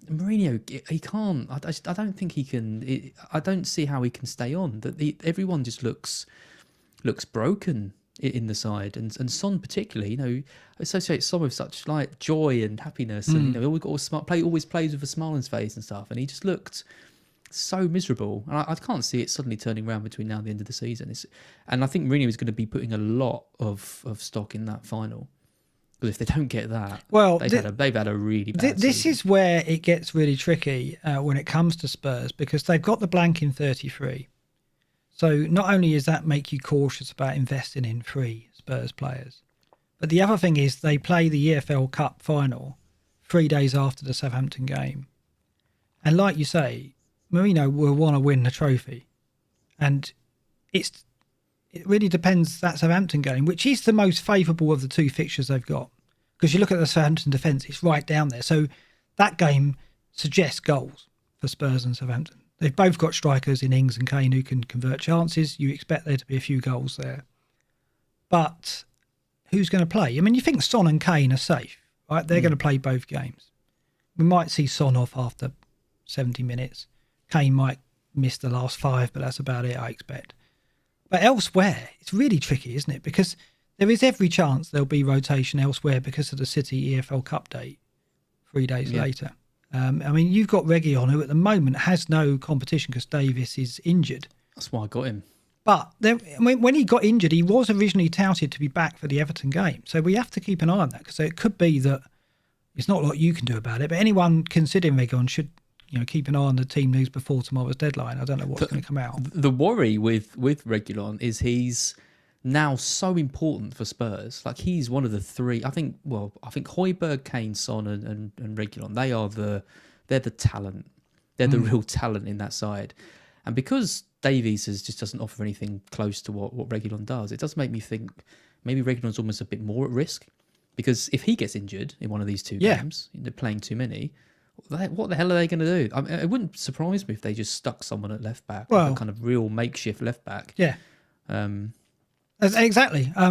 Mourinho, he can't. I don't think he can. I don't see how he can stay on. Everyone just looks broken in the side, and Son particularly. Associates Son with such joy and happiness, and always plays with a smile on his face and stuff. And he just looked so miserable. And I can't see it suddenly turning around between now and the end of the season. And I think Mourinho is going to be putting a lot of stock in that final. Because if they don't get that, they've had a really bad This season. is where it gets really tricky when it comes to Spurs, because they've got the blank in 33. So not only does that make you cautious about investing in 3 Spurs players, but the other thing is they play the EFL Cup final 3 days after the Southampton game. And like you say, Mourinho will want to win the trophy. And it really depends, that Southampton game, which is the most favourable of the 2 fixtures they've got. Because you look at the Southampton defence, it's right down there. So that game suggests goals for Spurs and Southampton. They've both got strikers in Ings and Kane who can convert chances. You expect there to be a few goals there. But who's going to play? You think Son and Kane are safe, right? They're going to play both games. We might see Son off after 70 minutes. Kane might miss the last 5, but that's about it, I expect. But elsewhere, it's really tricky, isn't it? Because there is every chance there'll be rotation elsewhere because of the City EFL Cup date 3 days later. You've got Reguilon, who at the moment has no competition because Davies is injured. That's why I got him. But when he got injured, he was originally touted to be back for the Everton game. So we have to keep an eye on that, because it could be that it's not a lot you can do about it. But anyone considering Reguilon should keep an eye on the team news before tomorrow's deadline. I don't know what's going to come out. The worry with Reguilon is he's now so important for Spurs. He's one of the 3. I think Højbjerg, Kane, Son, and Reguilon. They're the talent. They're the real talent in that side. And because Davies just doesn't offer anything close to what Reguilon does, it does make me think maybe Reguilon's almost a bit more at risk. Because if he gets injured in one of these 2 games, they're playing too many. What the hell are they going to do? It wouldn't surprise me if they just stuck someone at left back, a kind of real makeshift left back. Yeah, exactly. I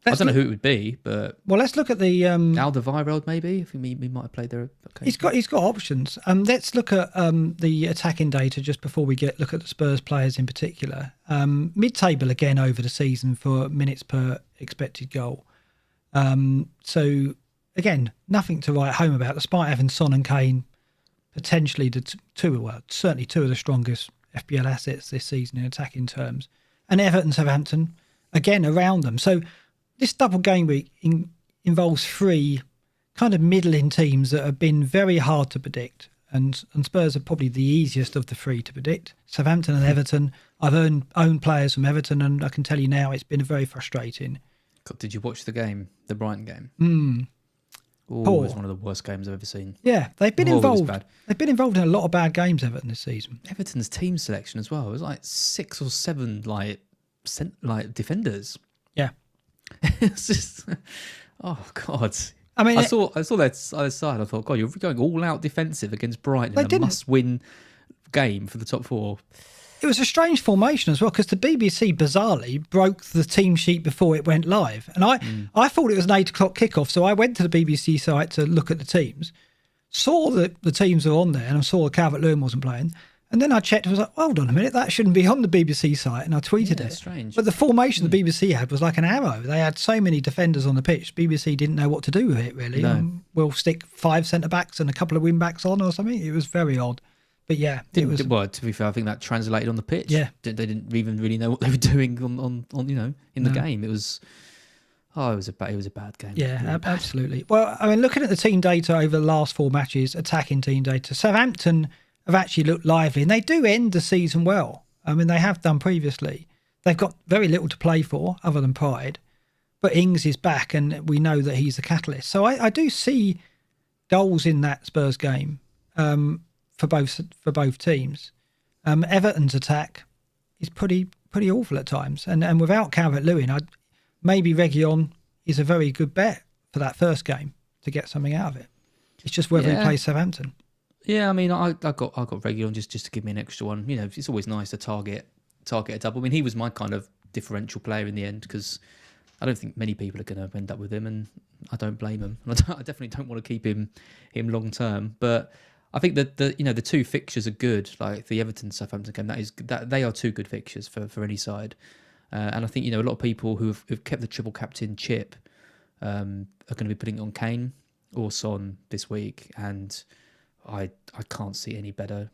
don't know who it would be, but let's look at the Alderweireld maybe. If he might have played there. Okay. He's got options. Let's look at the attacking data just before we look at the Spurs players in particular. Mid-table again over the season for minutes per expected goal. So again, nothing to write home about, despite having Son and Kane potentially certainly 2 of the strongest FPL assets this season in attacking terms. And Everton, Southampton, again, around them. So this double game week involves 3 kind of middling teams that have been very hard to predict. And Spurs are probably the easiest of the 3 to predict. Southampton and Everton. I've owned players from Everton, and I can tell you now it's been very frustrating. God, did you watch the game, the Brighton game? It was one of the worst games I've ever seen. Yeah, they've been involved. They've been involved in a lot of bad games, Everton, this season. Everton's team selection as well. It was 6 or 7 defenders. Yeah, it's just God. I saw that other side. I thought, God, you're going all out defensive against Brighton in a must-win game for the top 4. It was a strange formation as well, because the BBC bizarrely broke the team sheet before it went live. And I thought it was an 8 o'clock kickoff, so I went to the BBC site to look at the teams, saw that the teams were on there, and I saw Calvert-Lewin wasn't playing. And then I checked, I was like, well, hold on a minute, that shouldn't be on the BBC site. And I tweeted it. Strange. But the formation the BBC had was like an arrow. They had so many defenders on the pitch. BBC didn't know what to do with it, really. No. We'll stick 5 centre-backs and a couple of wing-backs on or something. It was very odd. But yeah, well, to be fair, I think that translated on the pitch. Yeah. They didn't even really know what they were doing on in the game. It was... Oh, it was a bad game. Yeah, really absolutely. Well, I mean, looking at the team data over the last 4 matches, attacking team data, Southampton have actually looked lively, and they do end the season well. I mean, they have done previously. They've got very little to play for other than pride, but Ings is back, and we know that he's the catalyst. So I do see goals in that Spurs game for both teams. Everton's attack is pretty awful at times, and without Calvert-Lewin, maybe Reguilon is a very good bet for that first game to get something out of it. It's just whether he plays Southampton. Yeah, I mean, I got Reguilon just to give me an extra one. You know, it's always nice to target a double. I mean, he was my kind of differential player in the end because I don't think many people are going to end up with him, and I don't blame him. And I definitely don't want to keep him long term. But I think that the 2 fixtures are good. Like the Everton Southampton game, that they are 2 good fixtures for any side. And I think a lot of people who've kept the triple captain chip are going to be putting it on Kane or Son this week, and I can't see any better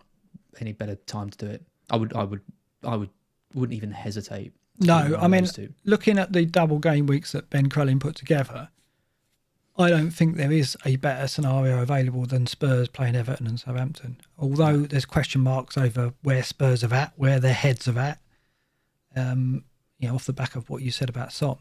time to do it. I wouldn't even hesitate. No, I mean, looking at the double game weeks that Ben Crellin put together, I don't think there is a better scenario available than Spurs playing Everton and Southampton. Although there's question marks over where Spurs are at, where their heads are at. Off the back of what you said about Son,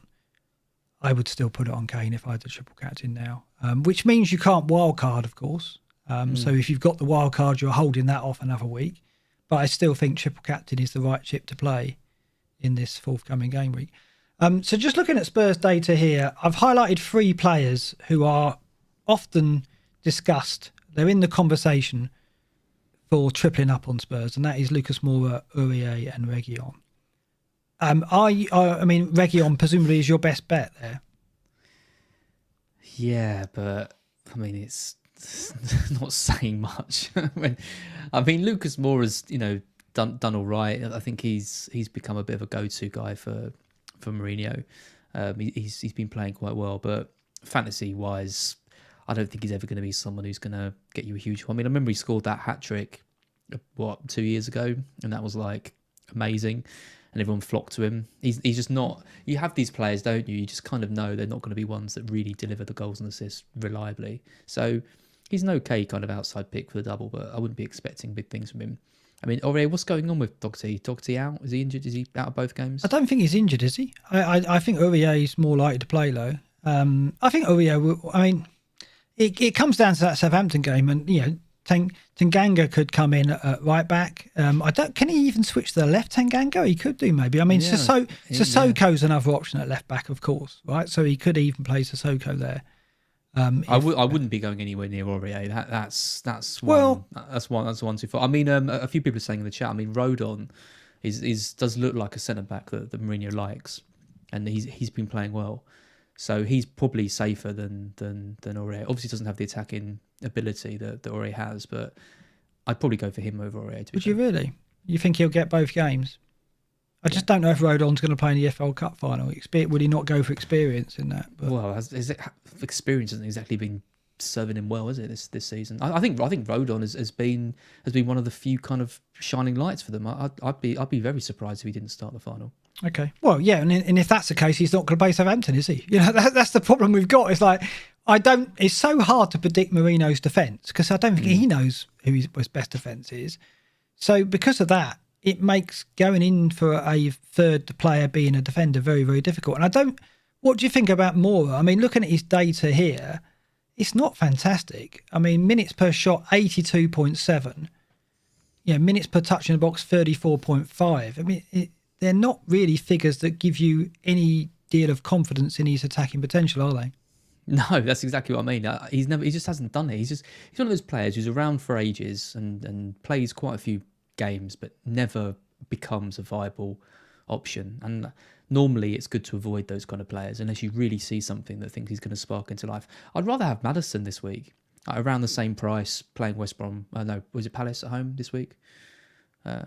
I would still put it on Kane if I had the triple captain now, which means you can't wildcard, of course. So if you've got the wild card, you're holding that off another week. But I still think triple captain is the right chip to play in this forthcoming game week. So just looking at Spurs data here, I've highlighted 3 players who are often discussed. They're in the conversation for tripling up on Spurs, and that is Lucas Moura, Aurier and Reguilon. I mean, Reguilon presumably is your best bet there. Yeah, but I mean, it's not saying much. I mean, Lucas Moura's done all right. I think he's become a bit of a go-to guy for Mourinho. He's been playing quite well, but fantasy wise, I don't think he's ever going to be someone who's going to get you a huge one. I mean, I remember he scored that hat trick 2 years ago, and that was like amazing. And everyone flocked to him. He's just not... You have these players, don't you? You just kind of know they're not going to be ones that really deliver the goals and assists reliably. So he's an okay kind of outside pick for the double, but I wouldn't be expecting big things from him. I mean, Aurier, what's going on with Doherty? Doherty out? Is he injured? Is he out of both games? I don't think he's injured, is he? I think Aurier is more likely to play, though. I think Aurier... I mean, it comes down to that Southampton game, and, Tanganga could come in at right back. Can he even switch to the left, Tanganga? He could do, maybe. I mean, Sissoko's another option at left back, of course, right? So he could even play Sissoko there. I wouldn't be going anywhere near Aurier. That's one too far. I mean, a few people are saying in the chat. I mean, Rodon does look like a centre back that Mourinho likes, and he's been playing well. So he's probably safer than Aurier. Obviously, doesn't have the attacking ability that Aurier has, but I'd probably go for him over Aurier. Would you really? You think he'll get both games? I just don't know if Rodon's going to play in the FL Cup final. Would he not go for experience in that? But... Well, experience hasn't exactly been serving him well, is it, this season? I think Rodon has been one of the few kind of shining lights for them. I'd be very surprised if he didn't start the final. Okay. Well, yeah, and if that's the case, he's not going to play Southampton, is he? That's the problem we've got. It's like it's so hard to predict Mourinho's defence because I don't think he knows who his best defence is. So because of that, it makes going in for a third player being a defender very, very difficult. And what do you think about Moura? I mean, looking at his data here, it's not fantastic. I mean, minutes per shot, 82.7. Minutes per touch in the box, 34.5. I mean, they're not really figures that give you any deal of confidence in his attacking potential, are they? No, that's exactly what I mean. He just hasn't done it. He's one of those players who's around for ages and plays quite a few games, but never becomes a viable option. And normally it's good to avoid those kind of players unless you really see something that thinks he's going to spark into life. I'd rather have Maddison this week, around the same price, playing West Brom. No, was it Palace at home this week?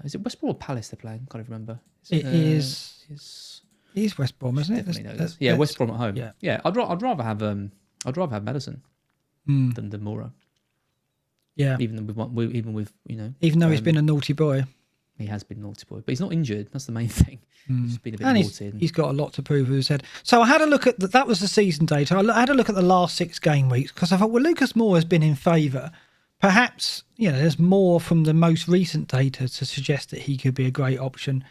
Is it West Brom or Palace they're playing? Can't even remember. It is West Brom, isn't it? Yeah, West Brom at home. Yeah. I'd rather have Maddison than Moura. Yeah, even with even though he's been a naughty boy. He has been a naughty boy, but he's not injured. That's the main thing. He's been a bit naughty. He's got a lot to prove with his head. So I had a look at that was the season data. I had a look at the last 6 game weeks because I thought, well, Lucas Moura has been in favour. Perhaps there's more from the most recent data to suggest that he could be a great option,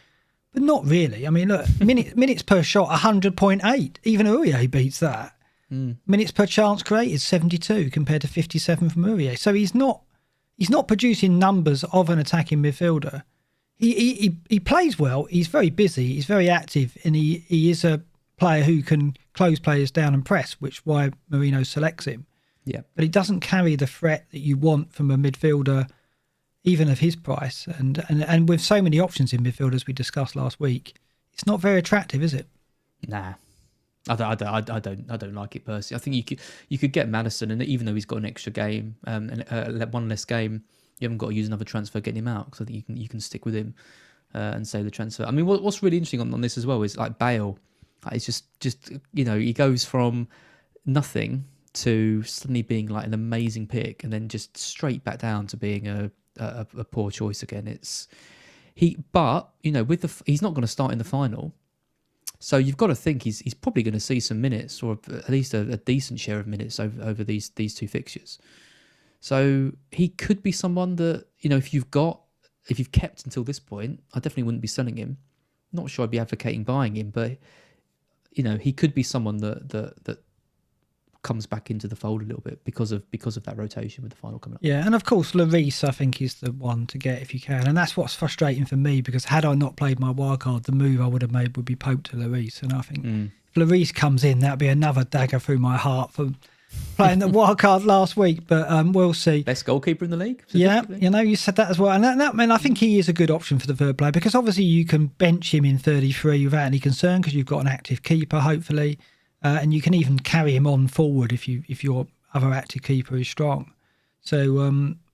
but not really. I mean, look, minutes per shot 100.8. Even Aurier beats that. Minutes per chance created 72 compared to 57 from Aurier. So he's not producing numbers of an attacking midfielder. He plays well. He's very busy. He's very active, and he is a player who can close players down and press, which is why Mourinho selects him. Yeah, but he doesn't carry the threat that you want from a midfielder, even of his price. And with so many options in midfield as we discussed last week, it's not very attractive, is it? Nah. I don't like it personally. I think you could get Maddison, and even though he's got an extra game and one less game, you haven't got to use another transfer getting him out, because I think you can stick with him and save the transfer. I mean, what's really interesting on this as well is like Bale. It's just he goes from nothing to suddenly being like an amazing pick, and then just straight back down to being a poor choice again. He's not going to start in the final. So you've got to think he's probably going to see some minutes, or at least a decent share of minutes over these 2 fixtures. So he could be someone that, if you've kept until this point, I definitely wouldn't be selling him. Not sure I'd be advocating buying him, but he could be someone that comes back into the fold a little bit because of that rotation with the final coming up. Yeah, and of course Lloris I think is the one to get if you can, and that's what's frustrating for me, because had I not played my wildcard, the move I would have made would be Pope to Lloris, and I think if Lloris comes in, that'd be another dagger through my heart for playing the wildcard last week, but we'll see. Best goalkeeper in the league. Yeah, you said that as well, and that I think he is a good option for the third player, because obviously you can bench him in 33 without any concern because you've got an active keeper, hopefully. And you can even carry him on forward if your other active keeper is strong. So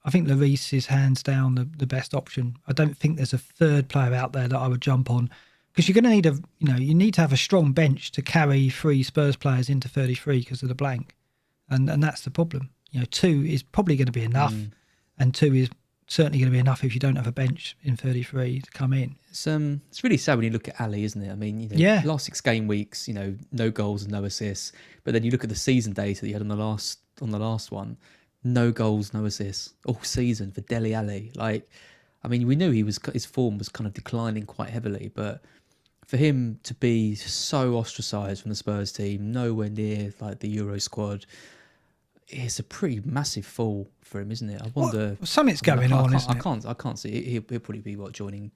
I think Lloris is hands down the best option. I don't think there's a third player out there that I would jump on, because you're going to need you need to have a strong bench to carry 3 Spurs players into 33 because of the blank, and that's the problem. 2 is probably going to be enough, and 2 is certainly going to be enough if you don't have a bench in 33 to come in. It's really sad when you look at Ali, isn't it? I mean, last 6 game weeks, no goals and no assists. But then you look at the season data that you had on the last one, no goals, no assists all season for Dele Alli. Like, I mean, we knew his form was kind of declining quite heavily, but for him to be so ostracised from the Spurs team, nowhere near like the Euro squad, it's a pretty massive fall for him, isn't it? I wonder. Something's going on, isn't it? I can't see it. He'll probably be joining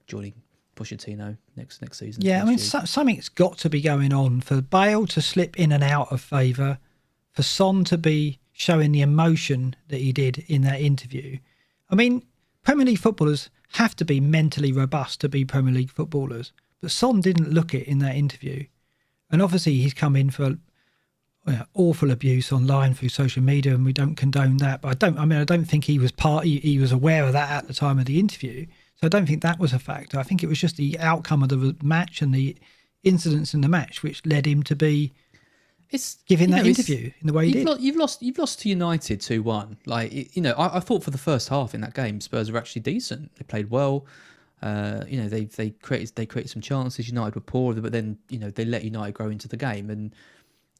Pochettino next season. Yeah, I mean, something's got to be going on for Bale to slip in and out of favour, for Son to be showing the emotion that he did in that interview. I mean, Premier League footballers have to be mentally robust to be Premier League footballers, but Son didn't look it in that interview, and obviously he's come in for awful abuse online through social media, and we don't condone that. But I don't think he was he was aware of that at the time of the interview. So I don't think that was a factor. I think it was just the outcome of the match and the incidents in the match which led him to be giving that interview in the way he did. You've lost to United 2-1. Like, I thought for the first half in that game, Spurs were actually decent. They played well. They created some chances. United were poor, but then they let United grow into the game. And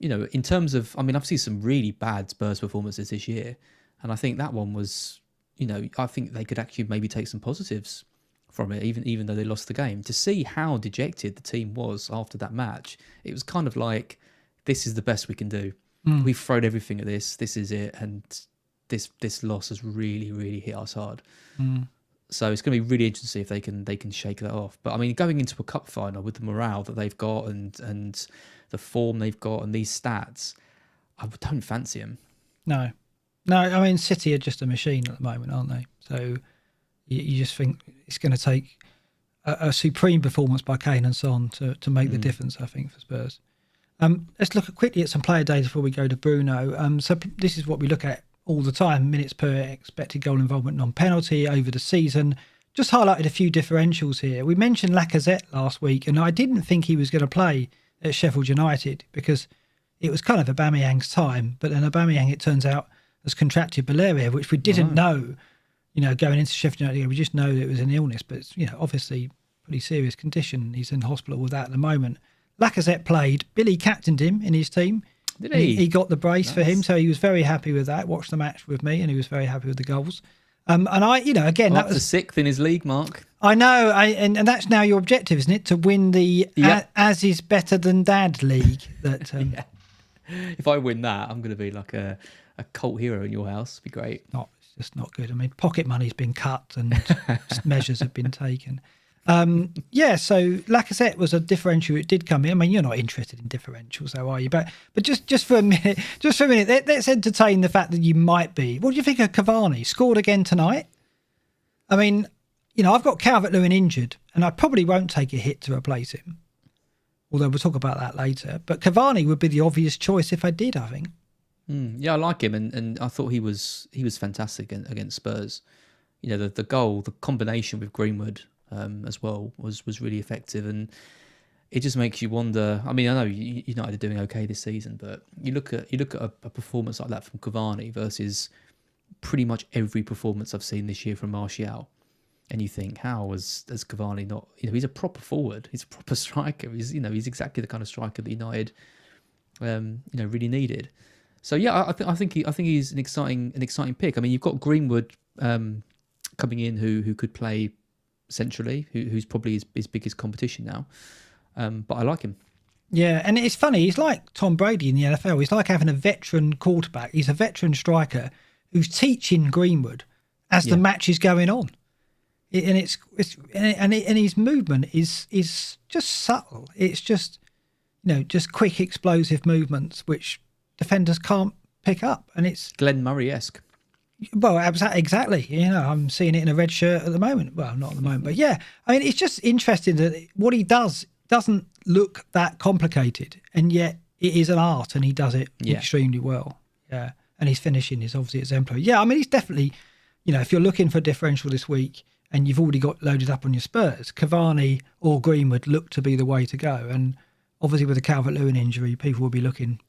in terms of, I mean, I've seen some really bad Spurs performances this year, and I think that one was, I think they could actually maybe take some positives from it, even though they lost the game. To see how dejected the team was after that match, it was kind of like, this is the best we can do. We've thrown everything at this. This is it, and this loss has really, really hit us hard. So it's going to be really interesting to see if they can shake that off. But I mean, going into a cup final with the morale that they've got and the form they've got and these stats, I don't fancy them. No, I mean, City are just a machine at the moment, aren't they? So you just think it's going to take a supreme performance by Kane and Son to make the difference, I think, for Spurs. Let's look quickly at some player data before we go to Bruno. So this is what we look at all the time: minutes per expected goal involvement non-penalty over the season, just highlighted a few differentials here. We mentioned Lacazette last week, and I didn't think he was going to play at Sheffield United because it was kind of Aubameyang's time. But then Aubameyang, it turns out, has contracted malaria, which we didn't know, going into Sheffield United. We just know that it was an illness, but it's, obviously pretty serious condition. He's in hospital with that at the moment. Lacazette played. Billy captained him in his team. Did he? He got the brace for him, so he was very happy with that. Watched the match with me, and he was very happy with the goals. And I, again, that was the sixth in his league, Mark. I know, and that's now your objective, isn't it? To win the As is Better Than Dad League. That if I win that, I'm going to be like a cult hero in your house. It'd be great. It's just not good. I mean, pocket money's been cut and measures have been taken. So Lacazette was a differential. It did come in. I mean, you're not interested in differentials, though, are you? But just for a minute, let's entertain the fact that you might be. What do you think of Cavani? Scored again tonight. I mean, I've got Calvert-Lewin injured, and I probably won't take a hit to replace him. Although we'll talk about that later. But Cavani would be the obvious choice if I did, I think. Yeah, I like him, and I thought he was fantastic against Spurs. The goal, the combination with Greenwood. As well was really effective, and it just makes you wonder. I mean, I know United are doing okay this season, but you look at a performance like that from Cavani versus pretty much every performance I've seen this year from Martial, and you think, how has Cavani not? He's a proper forward, he's a proper striker. He's exactly the kind of striker that United really needed. So yeah, I think he's an exciting pick. I mean, you've got Greenwood coming in who could play centrally, who's probably his biggest competition now, but I like him. Yeah, and it's funny, he's like Tom Brady in the NFL. He's like having a veteran quarterback. He's a veteran striker who's teaching Greenwood as the match is going on, and his movement is just subtle. It's just just quick explosive movements which defenders can't pick up, and it's Glenn Murray-esque. Well, exactly. I'm seeing it in a red shirt at the moment. Well, not at the moment, but yeah. I mean, it's just interesting that what he does doesn't look that complicated, and yet it is an art, and he does it extremely well. Yeah, and his finishing is obviously exemplary. Yeah, I mean, he's definitely, if you're looking for a differential this week and you've already got loaded up on your Spurs, Cavani or Greenwood look to be the way to go. And obviously with the Calvert-Lewin injury, people will be looking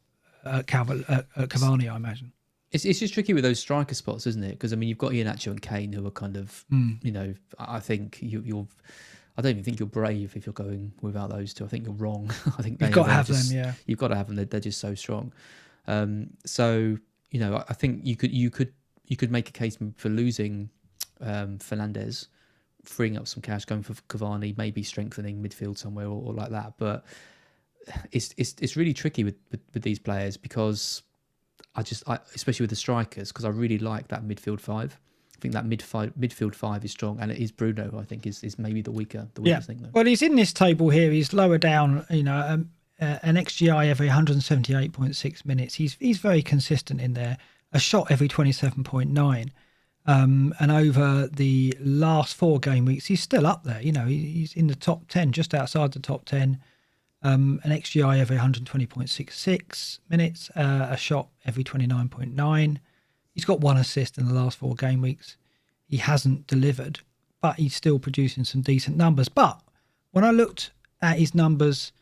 at Cavani, I imagine. It's just tricky with those striker spots, isn't it? Because I mean, you've got Iheanacho and Kane who are kind of, I think you're. I don't even think you're brave if you're going without those two. I think you're wrong. I think you've got to have them. Yeah, you've got to have them. They're just so strong. So I think you could make a case for losing Fernandes, freeing up some cash, going for Cavani, maybe strengthening midfield somewhere or like that. But it's really tricky with these players because. I especially with the strikers, because I really like that midfield five. I think that midfield five is strong, and it is Bruno. I think is maybe the weakest thing. Though. Well, he's in this table here. He's lower down. An XGI every 178.6 minutes. He's very consistent in there. A shot every 27.9, and over the last 4 game weeks, he's still up there. He's in the top 10, just outside the top 10. An XGI every 120.66 minutes, a shot every 29.9. He's got 1 assist in the last 4 game weeks. He hasn't delivered, but he's still producing some decent numbers. But when I looked at his numbers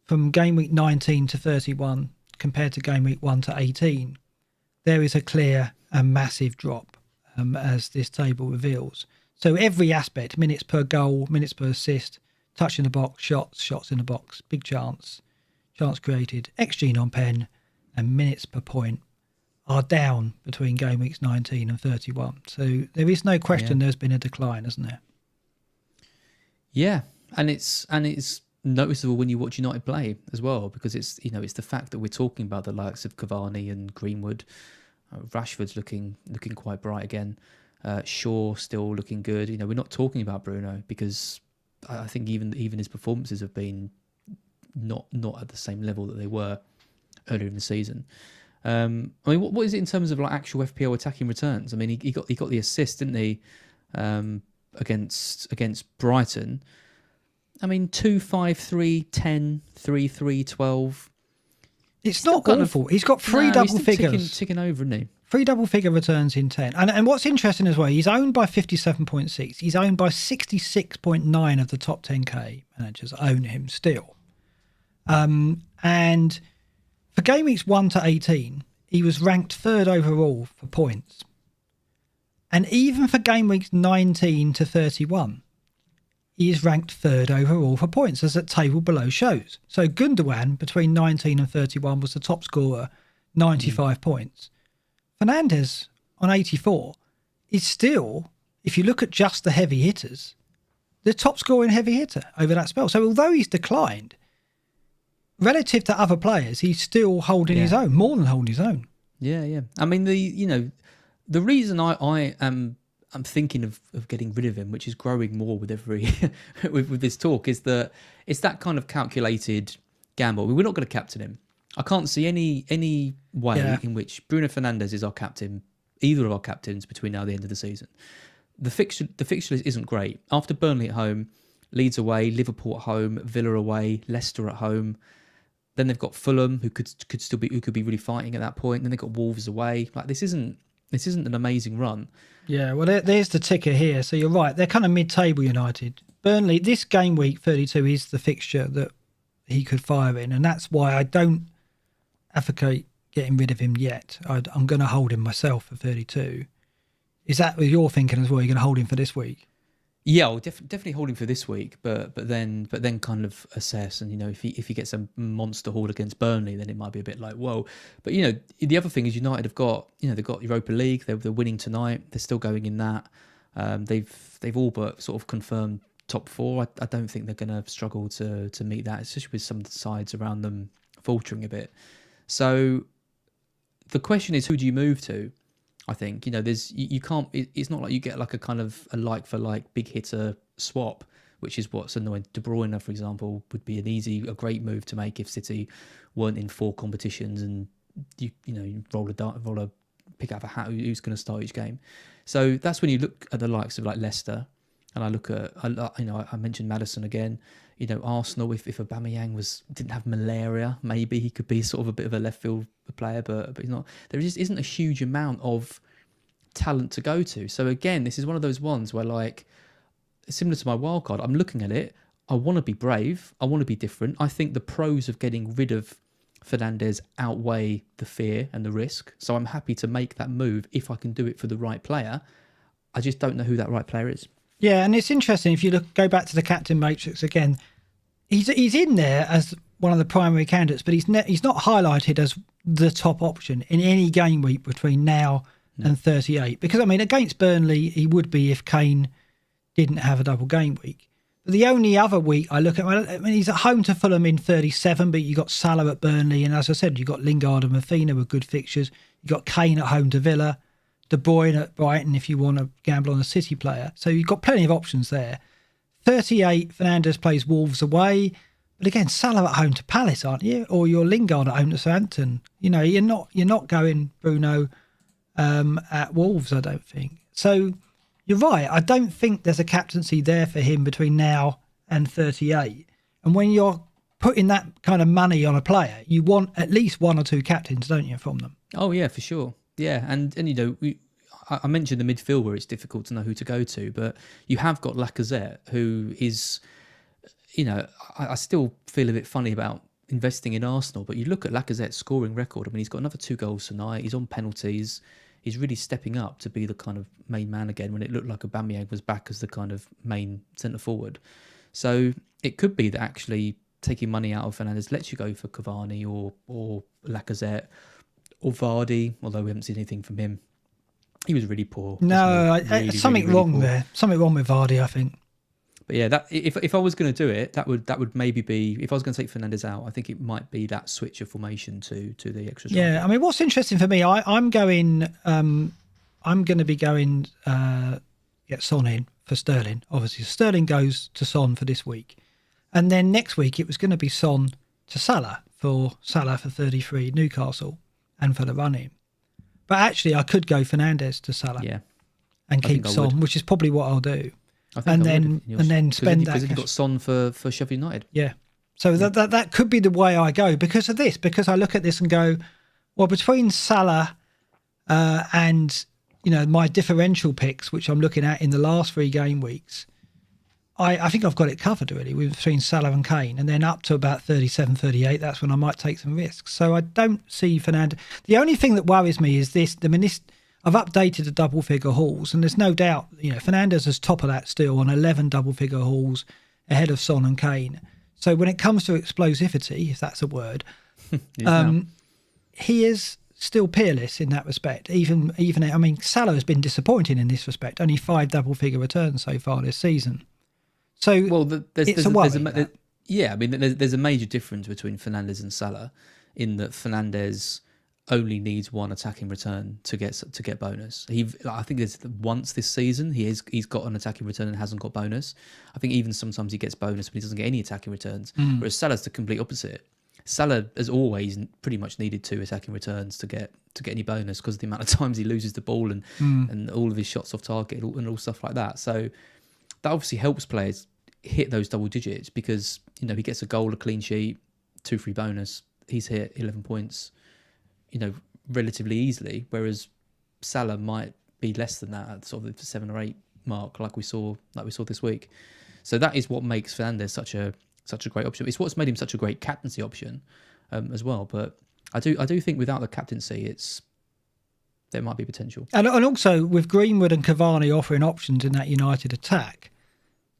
from game week 19 to 31 compared to game week 1 to 18, there is a clear and massive drop, as this table reveals. So every aspect, minutes per goal, minutes per assist, touch in the box, shots in the box, big chance created, XG non-pen, and minutes per point are down between game weeks 19 and 31. So there is no question there's been a decline, hasn't there? Yeah, and it's noticeable when you watch United play as well, because it's the fact that we're talking about the likes of Cavani and Greenwood. Rashford's looking quite bright again. Shaw still looking good. We're not talking about Bruno because I think even his performances have been not at the same level that they were earlier in the season. I mean, what is it in terms of like actual FPL attacking returns? I mean, he got the assist, didn't he, against Brighton? I mean, 2, 5, 3, 10, 3, 3, 12. It's not awful. He's got 3 double figures. Ticking over, isn't he? 3 double-figure returns in 10. And what's interesting as well, he's owned by 57.6. He's owned by 66.9 of the top 10K managers own him still. And for game weeks 1 to 18, he was ranked 3rd overall for points. And even for game weeks 19 to 31, he is ranked 3rd overall for points, as that table below shows. So Gundogan, between 19 and 31, was the top scorer, 95 points. Fernandes, on 84, is still, if you look at just the heavy hitters, the top scoring heavy hitter over that spell. So although he's declined, relative to other players, he's still holding his own, more than holding his own. Yeah. I mean, the reason I'm thinking of getting rid of him, which is growing more with every with this talk, is that it's that kind of calculated gamble. We're not going to captain him. I can't see any way in which Bruno Fernandes is our captain, either of our captains, between now and the end of the season. The fixture list isn't great. After Burnley at home, Leeds away, Liverpool at home, Villa away, Leicester at home. Then they've got Fulham, who could be really fighting at that point. Then they've got Wolves away. Like this isn't an amazing run. Yeah, well, there's the ticker here. So you're right. They're kind of mid-table United. Burnley, this game week 32 is the fixture that he could fire in. And that's why I don't advocate getting rid of him yet. I'm going to hold him myself for 32. Is that what you're thinking as well? You're going to hold him for this week? Yeah, I'll definitely hold him for this week, but then kind of assess. And if he gets a monster haul against Burnley, then it might be a bit like whoa. But the other thing is United have got they've got Europa League. They're winning tonight. They're still going in that. They've all but sort of confirmed top 4. I don't think they're going to struggle to meet that, especially with some of the sides around them faltering a bit. So the question is, who do you move to? I think you can't. It's not like you get like a kind of a like for like big hitter swap, which is what's annoying. De Bruyne, for example, would be a great move to make if City weren't in 4 competitions and you pick out a hat who's going to start each game. So that's when you look at the likes of like Leicester, and I look at I mentioned Maddison again. Arsenal, if Aubameyang didn't have malaria, maybe he could be sort of a bit of a left field player, but he's not. There just isn't a huge amount of talent to go to. So again, this is one of those ones where, like, similar to my wildcard, I'm looking at it. I want to be brave. I want to be different. I think the pros of getting rid of Fernandes outweigh the fear and the risk. So I'm happy to make that move if I can do it for the right player. I just don't know who that right player is. Yeah, and it's interesting if you go back to the captain matrix again. He's in there as one of the primary candidates, but he's not highlighted as the top option in any game week between now and 38. Because I mean, against Burnley, he would be if Kane didn't have a double game week. But the only other week I look at, I mean, he's at home to Fulham in 37, but you got Salah at Burnley, and as I said, you got Lingard and Rafinha with good fixtures. You got Kane at home to Villa. De Bruyne at Brighton if you want to gamble on a City player. So you've got plenty of options there. 38, Fernandes plays Wolves away. But again, Salah at home to Palace, aren't you? Or you're Lingard at home to Southampton. You're not going Bruno at Wolves, I don't think. So you're right. I don't think there's a captaincy there for him between now and 38. And when you're putting that kind of money on a player, you want at least 1 or 2 captains, don't you, from them? Oh, yeah, for sure. Yeah, and I mentioned the midfield where it's difficult to know who to go to, but you have got Lacazette, who is, I still feel a bit funny about investing in Arsenal, but you look at Lacazette's scoring record. I mean, he's got another 2 goals tonight. He's on penalties. He's really stepping up to be the kind of main man again when it looked like Aubameyang was back as the kind of main centre forward. So it could be that actually taking money out of Fernandes lets you go for Cavani or Lacazette. Or Vardy, although we haven't seen anything from him. He was really poor. No, something really wrong there. Something wrong with Vardy, I think. But yeah, that if I was going to do it, that would maybe be, if I was going to take Fernandes out, I think it might be that switch of formation to the extra striker. Yeah, I mean, what's interesting for me, I'm going to be going get Son in for Sterling. Obviously, Sterling goes to Son for this week, and then next week it was going to be Son to Salah for 33 Newcastle. And for the run-in. But actually, I could go Fernandes to Salah and keep Son, which is probably what I'll do. And then spend that. Because you've got Son for Sheffield United. Yeah. So that could be the way I go because of this. Because I look at this and go, well, between Salah And, my differential picks, which I'm looking at in the last 3 game weeks, I think I've got it covered really between Salah and Kane, and then up to about 37, 38, that's when I might take some risks. So I don't see Fernandes. The only thing that worries me is this. I've updated the double-figure hauls, and there's no doubt, Fernandes is top of that still on 11 double-figure hauls ahead of Son and Kane. So when it comes to explosivity, if that's a word, he is still peerless in that respect. Even Salah has been disappointing in this respect. Only 5 double-figure returns so far this season. So there's a worry. There's a major difference between Fernandes and Salah in that Fernandes only needs 1 attacking return to get bonus. I think there's once this season he's got an attacking return and hasn't got bonus. I think even sometimes he gets bonus but he doesn't get any attacking returns. Whereas Salah's the complete opposite. Salah has always pretty much needed 2 attacking returns to get any bonus because of the amount of times he loses the ball and all of his shots off target and all stuff like that. So that obviously helps players hit those double digits because he gets a goal, a clean sheet, 2 free bonus. He's hit 11 points, relatively easily. Whereas Salah might be less than that at sort of the 7 or 8 mark, like we saw this week. So that is what makes Fernandes such a great option. It's what's made him such a great captaincy option as well. But I do think without the captaincy, there might be potential. And also with Greenwood and Cavani offering options in that United attack,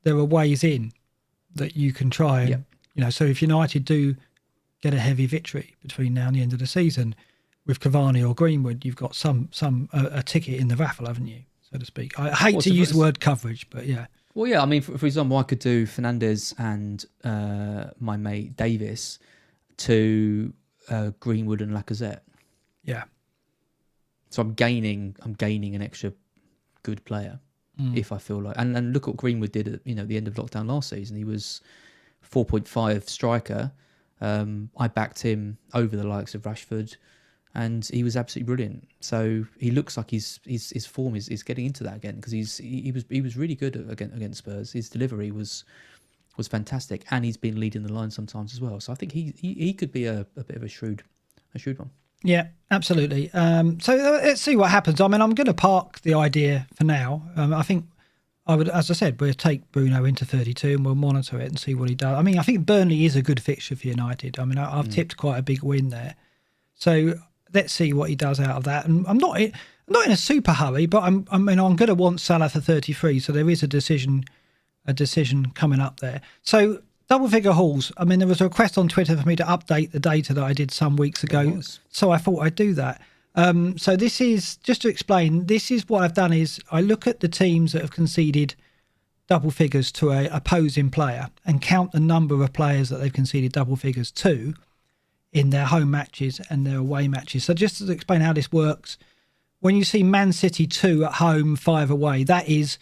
there are ways in that you can try and, so if United do get a heavy victory between now and the end of the season with Cavani or Greenwood, you've got a ticket in the raffle, haven't you, so to speak. I hate to use the word coverage, but yeah. Well, yeah, I mean, for example, I could do Fernandes and my mate Davis to Greenwood and Lacazette. Yeah. So I'm gaining an extra good player if I feel like. And look what Greenwood did at the end of lockdown last season. He was 4.5 striker. I backed him over the likes of Rashford, and he was absolutely brilliant. So he looks like his form is getting into that again because he was really good against Spurs. His delivery was fantastic, and he's been leading the line sometimes as well. So I think he could be a bit of a shrewd one. Yeah, absolutely. So let's see what happens. I mean, I'm going to park the idea for now. I think I would, as I said, we'll take Bruno into 32 and we'll monitor it and see what he does. I mean, I think Burnley is a good fixture for United. I mean, I've tipped quite a big win there. So let's see what he does out of that. And I'm not in a super hurry, but I'm going to want Salah for 33. So there is a decision coming up there. So double figure hauls. I mean, there was a request on Twitter for me to update the data that I did some weeks ago. So I thought I'd do that. So this is, just to explain, this is what I've done is I look at the teams that have conceded double figures to a opposing player and count the number of players that they've conceded double figures to in their home matches and their away matches. So just to explain how this works, when you see Man City 2 at home, 5 away, that is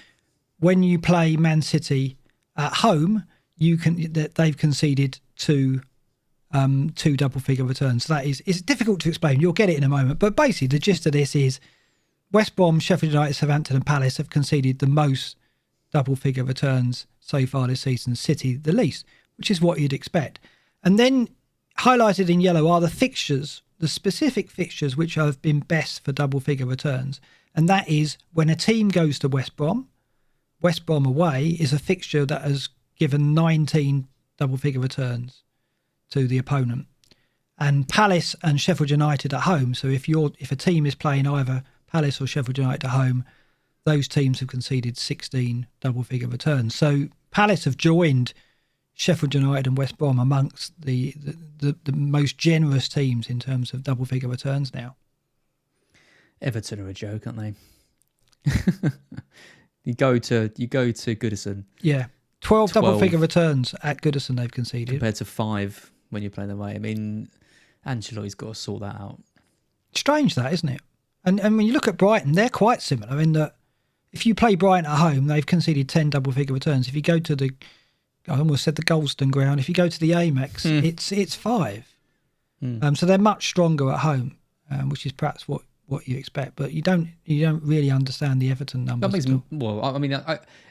when you play Man City at home, they've conceded two double figure returns. So it's difficult to explain. You'll get it in a moment. But basically, the gist of this is West Brom, Sheffield United, Southampton and Palace have conceded the most double figure returns so far this season. City the least, which is what you'd expect. And then highlighted in yellow are the fixtures, the specific fixtures which have been best for double figure returns. And that is when a team goes to West Brom away is a fixture that has given 19 double figure returns to the opponent, and Palace and Sheffield United at home. So if a team is playing either Palace or Sheffield United at home, those teams have conceded 16 double figure returns. So Palace have joined Sheffield United and West Brom amongst the most generous teams in terms of double figure returns now. Everton are a joke, aren't they? You go to Goodison. Yeah. 12 double figure returns at Goodison they've conceded. Compared to 5 when you're playing away. I mean, Ancelotti's got to sort that out. Strange that, isn't it? And when you look at Brighton, they're quite similar in that if you play Brighton at home, they've conceded 10 double figure returns. If you go to I almost said the Goldstone ground, if you go to the Amex, it's 5. So they're much stronger at home, which is perhaps what what you expect, but you don't really understand the Everton numbers.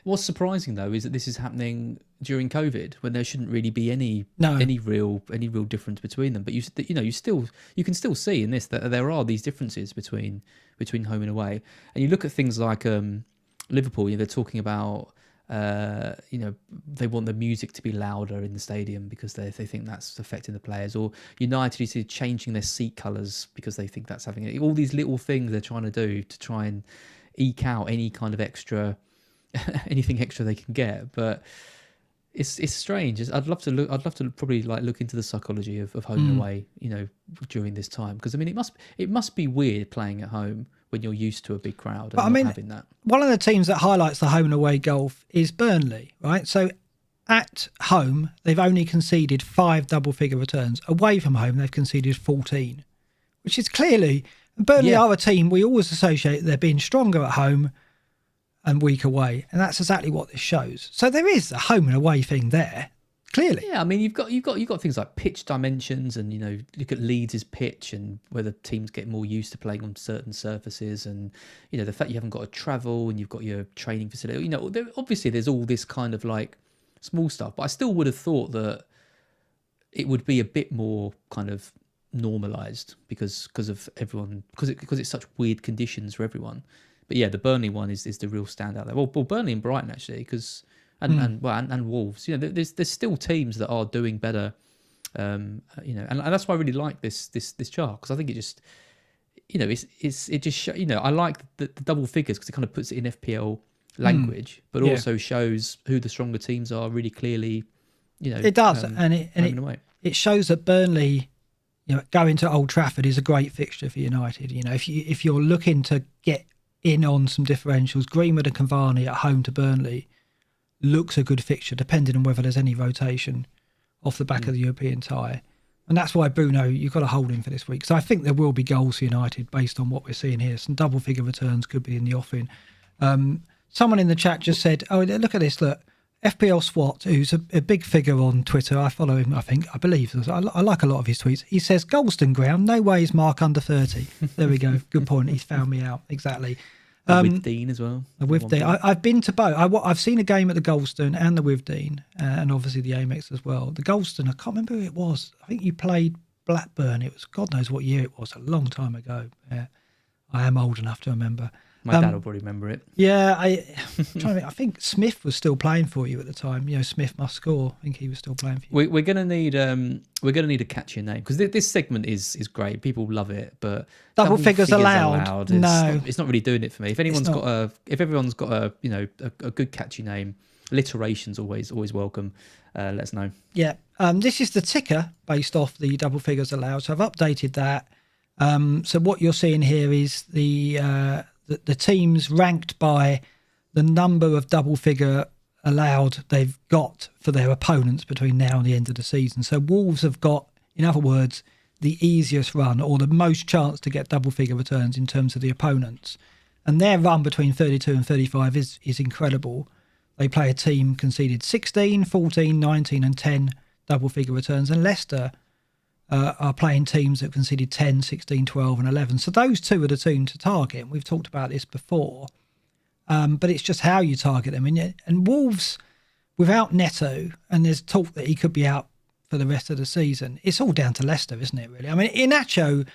What's surprising though is that this is happening during COVID, when there shouldn't really be any real difference between them. But you can still see in this that there are these differences between home and away. And you look at things like Liverpool. They're talking about they want the music to be louder in the stadium because they think that's affecting the players. Or United is changing their seat colours because they think that's having all these little things they're trying to do to try and eke out any kind of extra, anything extra they can get. But it's strange. I'd love to probably look into the psychology of home and away, during this time, because it must be weird playing at home when you're used to a big crowd and not having that. One of the teams that highlights the home and away golf is Burnley, right? So at home, they've only conceded 5 double-figure returns. Away from home, they've conceded 14, which is clearly... Burnley are a team we always associate they're being stronger at home and weak away, and that's exactly what this shows. So there is a home and away thing there. Clearly. Yeah, you've got things like pitch dimensions, and look at Leeds' pitch and whether teams get more used to playing on certain surfaces, and the fact you haven't got to travel and you've got your training facility. Obviously there's all this kind of small stuff, but I still would have thought that it would be a bit more kind of normalised because of everyone, because it's such weird conditions for everyone. But yeah, the Burnley one is the real standout there. Well, Burnley and Brighton actually, because. And Wolves, there's still teams that are doing better, and that's why I really like this chart, because I think it just, I like the double figures because it kind of puts it in FPL language, but also shows who the stronger teams are really clearly. It does, and it shows that Burnley, going to Old Trafford is a great fixture for United. If you're looking to get in on some differentials, Greenwood and Cavani at home to Burnley looks a good fixture, depending on whether there's any rotation off the back of the European tie. And that's why, Bruno, you've got to hold him for this week. So I think there will be goals for United based on what we're seeing here. Some double-figure returns could be in the offing. Someone in the chat just said, look at this, look, FPL SWAT, who's a big figure on Twitter. I follow him, I believe. I like a lot of his tweets. He says, Goldstone ground, no way is Mark under 30. There we go. Good point. He's found me out. Exactly. With Dean as well. With Dean. I've been to both. I've seen a game at the Goldstone and the with Dean, and obviously the Amex as well. The Goldstone, I can't remember who it was. I think you played Blackburn. It was God knows what year it was, a long time ago. Yeah, I am old enough to remember. My dad will probably remember it. Yeah, I'm trying to think. I think Smith was still playing for you at the time. Smith must score. I think he was still playing for you. We're gonna need a catchy name, because this segment is great. People love it, but double figures allowed. It's not really doing it for me. If everyone's got a good catchy name, alliteration's always welcome. Let us know. Yeah. This is the ticker based off the double figures allowed. So I've updated that. So what you're seeing here is the teams ranked by the number of double figure allowed they've got for their opponents between now and the end of the season. So Wolves have got, in other words, the easiest run, or the most chance to get double figure returns in terms of the opponents. And their run between 32 and 35 is incredible. They play a team conceded 16, 14, 19 and 10 double figure returns, and Leicester are playing teams that conceded 10, 16, 12 and 11. So those two are the teams to target. We've talked about this before, but it's just how you target them. And Wolves, without Neto, and there's talk that he could be out for the rest of the season, it's all down to Leicester, isn't it, really? Iheanacho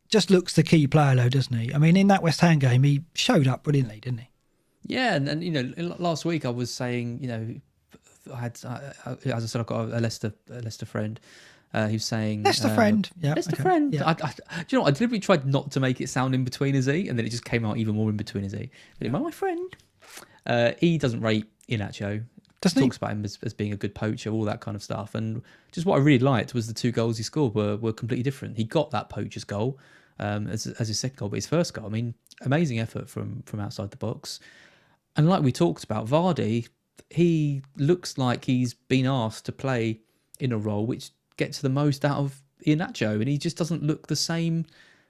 just looks the key player, though, doesn't he? In that West Ham game, he showed up brilliantly, didn't he? Yeah, and last week I was saying, I had, as I said, I've got a Leicester friend. He was saying... Leicester friend. Yeah, Leicester friend. Yeah. Do you know what? I deliberately tried not to make it sound in between a Z, and then it just came out even more in between a Z. But my friend, he doesn't rate Iheanacho. Talks about him as being a good poacher, all that kind of stuff. And just what I really liked was the 2 goals he scored were completely different. He got that poacher's goal as his second goal, but his first goal, amazing effort from outside the box. And like we talked about, Vardy, he looks like he's been asked to play in a role which gets the most out of Iheanacho, and he just doesn't look the same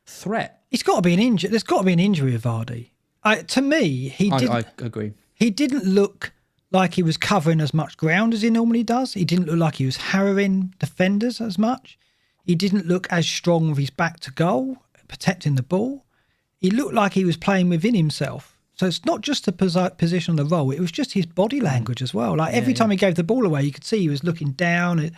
threat. It's got to be an injury. There's got to be an injury of Vardy. To me, I agree. He didn't look like he was covering as much ground as he normally does. He didn't look like he was harrowing defenders as much. He didn't look as strong with his back to goal, protecting the ball. he looked like he was playing within himself. So it's not just the position on the roll, it was just his body language as well. Like every time he gave the ball away, you could see he was looking down.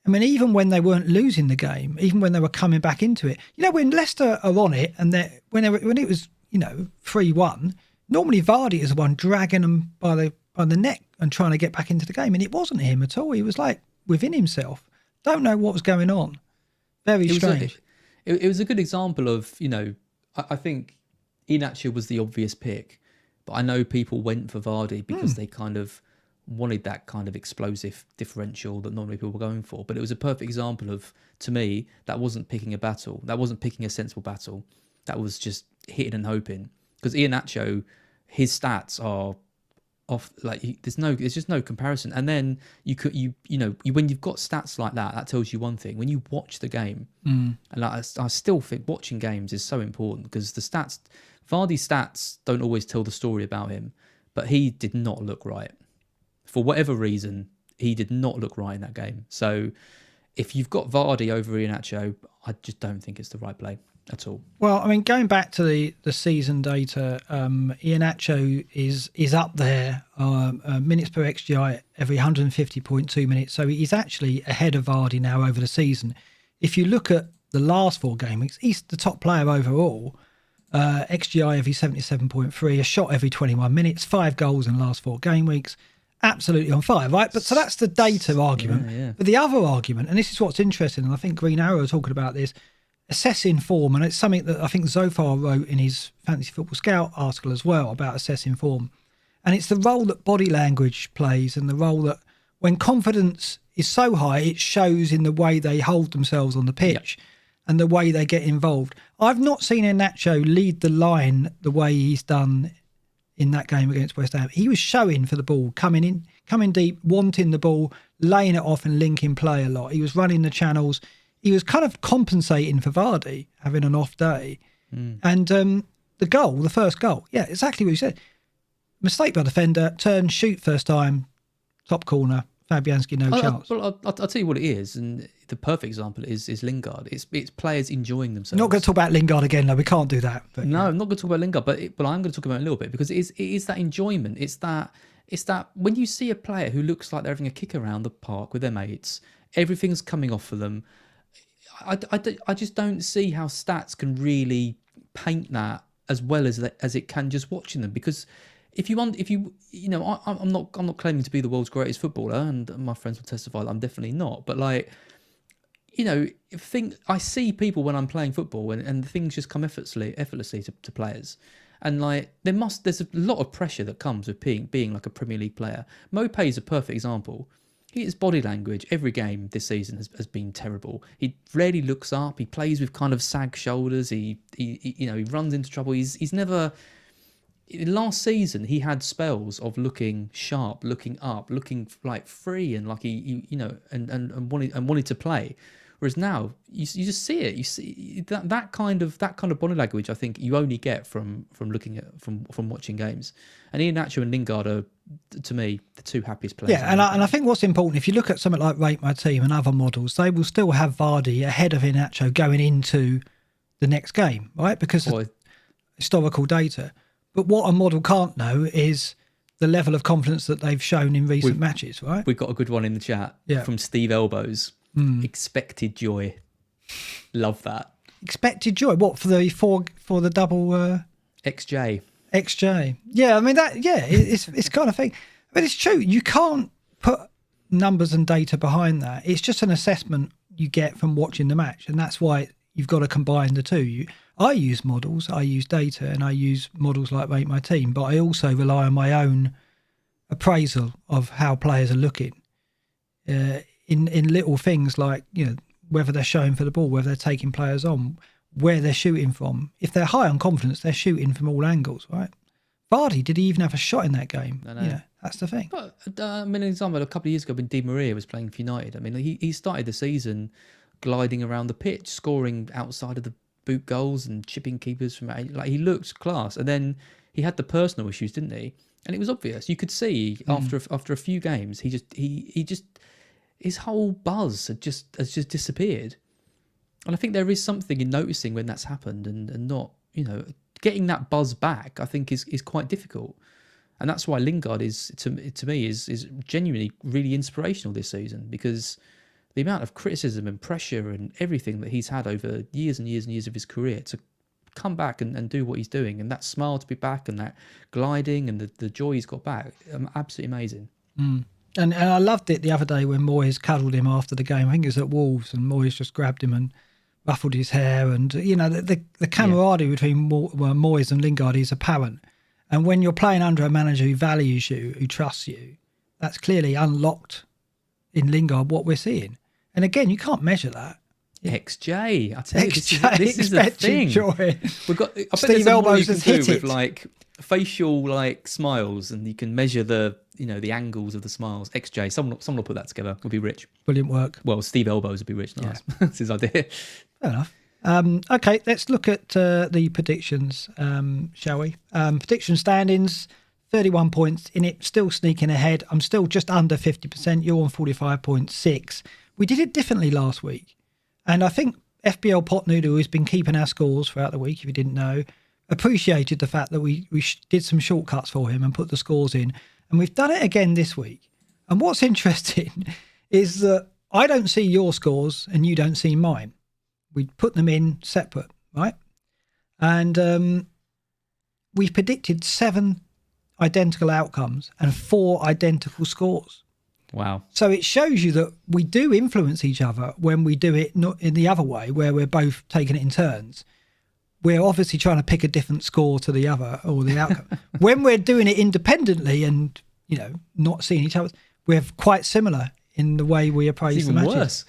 I mean, even when they weren't losing the game, even when they were coming back into it, when Leicester are on it and when it was 3-1, normally Vardy is the one dragging them by the neck and trying to get back into the game, and it wasn't him at all. He was like within himself. Don't know what was going on. Very strange. It was a good example of I think Iheanacho was the obvious pick, but I know people went for Vardy because they kind of wanted that kind of explosive differential that normally people were going for. But it was a perfect example of, to me, that wasn't picking a battle. That wasn't picking a sensible battle. That was just hitting and hoping. Because Iheanacho, his stats are off. Like there's just no comparison. And then when you've got stats like that, that tells you one thing. When you watch the game, and I still think watching games is so important because Vardy's stats don't always tell the story about him. But he did not look right. For whatever reason, he did not look right in that game. So if you've got Vardy over Iheanacho, I just don't think it's the right play at all. Well, I mean, going back to the season data, Iheanacho is up there, minutes per XGI every 150.2 minutes. So he's actually ahead of Vardy now over the season. If you look at the last 4 game weeks, he's the top player overall. XGI every 77.3, a shot every 21 minutes, 5 goals in the last 4 game weeks. Absolutely on fire, right? But so that's the data argument. Yeah. But the other argument, and this is what's interesting, and I think Green Arrow are talking about this, assessing form, and it's something that I think Zofar wrote in his Fantasy Football Scout article as well about assessing form. And it's the role that body language plays and the role that when confidence is so high, it shows in the way they hold themselves on the pitch and the way they get involved. I've not seen Iheanacho lead the line the way he's done in that game against West Ham. He was showing for the ball, coming deep, wanting the ball, laying it off and linking play a lot. He was running the channels. He was kind of compensating for Vardy having an off day. And the first goal, exactly what you said. Mistake by defender, turn, shoot first time, top corner, Fabianski, no chance. Well, I'll tell you what it is, and the perfect example is Lingard. It's players enjoying themselves. Not going to talk about Lingard again, though. We can't do that. But, no, I'm not going to talk about Lingard, but I'm going to talk about it a little bit because it is that enjoyment. It's that when you see a player who looks like they're having a kick around the park with their mates, everything's coming off for them. I just don't see how stats can really paint that as well as it can just watching them, because I'm not claiming to be the world's greatest footballer, and my friends will testify that I'm definitely not. But I see people when I'm playing football, and things just come effortlessly to players, and there's a lot of pressure that comes with being like a Premier League player. Mopé is a perfect example. His body language every game this season has been terrible. He rarely looks up. He plays with kind of sag shoulders. He runs into trouble. He's never. Last season, he had spells of looking sharp, looking up, looking like free, and like he wanted to play. Whereas now, you just see it. You see that kind of body language. I think you only get from watching games. And Iheanacho and Lingard are, to me, the 2 happiest players. Yeah, and I think what's important, if you look at something like Rate My Team and other models, they will still have Vardy ahead of Iheanacho going into the next game, right? Because of historical data. But what a model can't know is the level of confidence that they've shown in recent matches, right? We've got a good one in the chat from Steve Elbows. Expected joy. Love that. Expected joy. What, for the double XJ? XJ. Yeah, I mean it's kind of thing. But it's true. You can't put numbers and data behind that. It's just an assessment you get from watching the match, and that's why you've got to combine the two. I use models, I use data, and I use models like Rate My Team, but I also rely on my own appraisal of how players are looking in little things like whether they're showing for the ball, whether they're taking players on, where they're shooting from. If they're high on confidence, they're shooting from all angles, right? Vardy, did he even have a shot in that game? No. Yeah, that's the thing. But an example, a couple of years ago when Di Maria was playing for United, I mean, he started the season gliding around the pitch, scoring outside of the boot goals and chipping keepers from he looked class, and then he had the personal issues, didn't he? And it was obvious. You could see after a few games, he just his whole buzz has just disappeared. And I think there is something in noticing when that's happened and not getting that buzz back, I think is quite difficult. And that's why Lingard is, to me, is genuinely really inspirational this season, because the amount of criticism and pressure and everything that he's had over years and years and years of his career to come back and do what he's doing, and that smile to be back, and that gliding and the joy he's got back, absolutely amazing. And I loved it the other day when Moyes cuddled him after the game. I think it was at Wolves, and Moyes just grabbed him and ruffled his hair, and the camaraderie between Moyes and Lingard is apparent. And when you're playing under a manager who values you, who trusts you, that's clearly unlocked in Lingard what we're seeing. And again, you can't measure that. XJ, I tell you, this is the thing. Joy. We've got Steve Elbows has hit it with like facial like smiles, and you can measure the the angles of the smiles. XJ, someone will put that together. We'll be rich. Brilliant work. Well, Steve Elbows would be rich. Nice. Yeah. That's his idea. Fair enough. Okay, let's look at the predictions, shall we? Prediction standings, 31 points in it, still sneaking ahead. I'm still just under 50%. You're on 45.6. We did it differently last week. And I think FPL Potnoodle, who's been keeping our scores throughout the week, if you didn't know, appreciated the fact that we did some shortcuts for him and put the scores in. And we've done it again this week. And what's interesting is that I don't see your scores and you don't see mine. We put them in separate, right? And we predicted 7 identical outcomes and 4 identical scores. Wow. So it shows you that we do influence each other when we do it not in the other way, where we're both taking it in turns. We're obviously trying to pick a different score to the other or the outcome. When we're doing it independently and, not seeing each other, we're quite similar in the way we appraise the matches. Worse.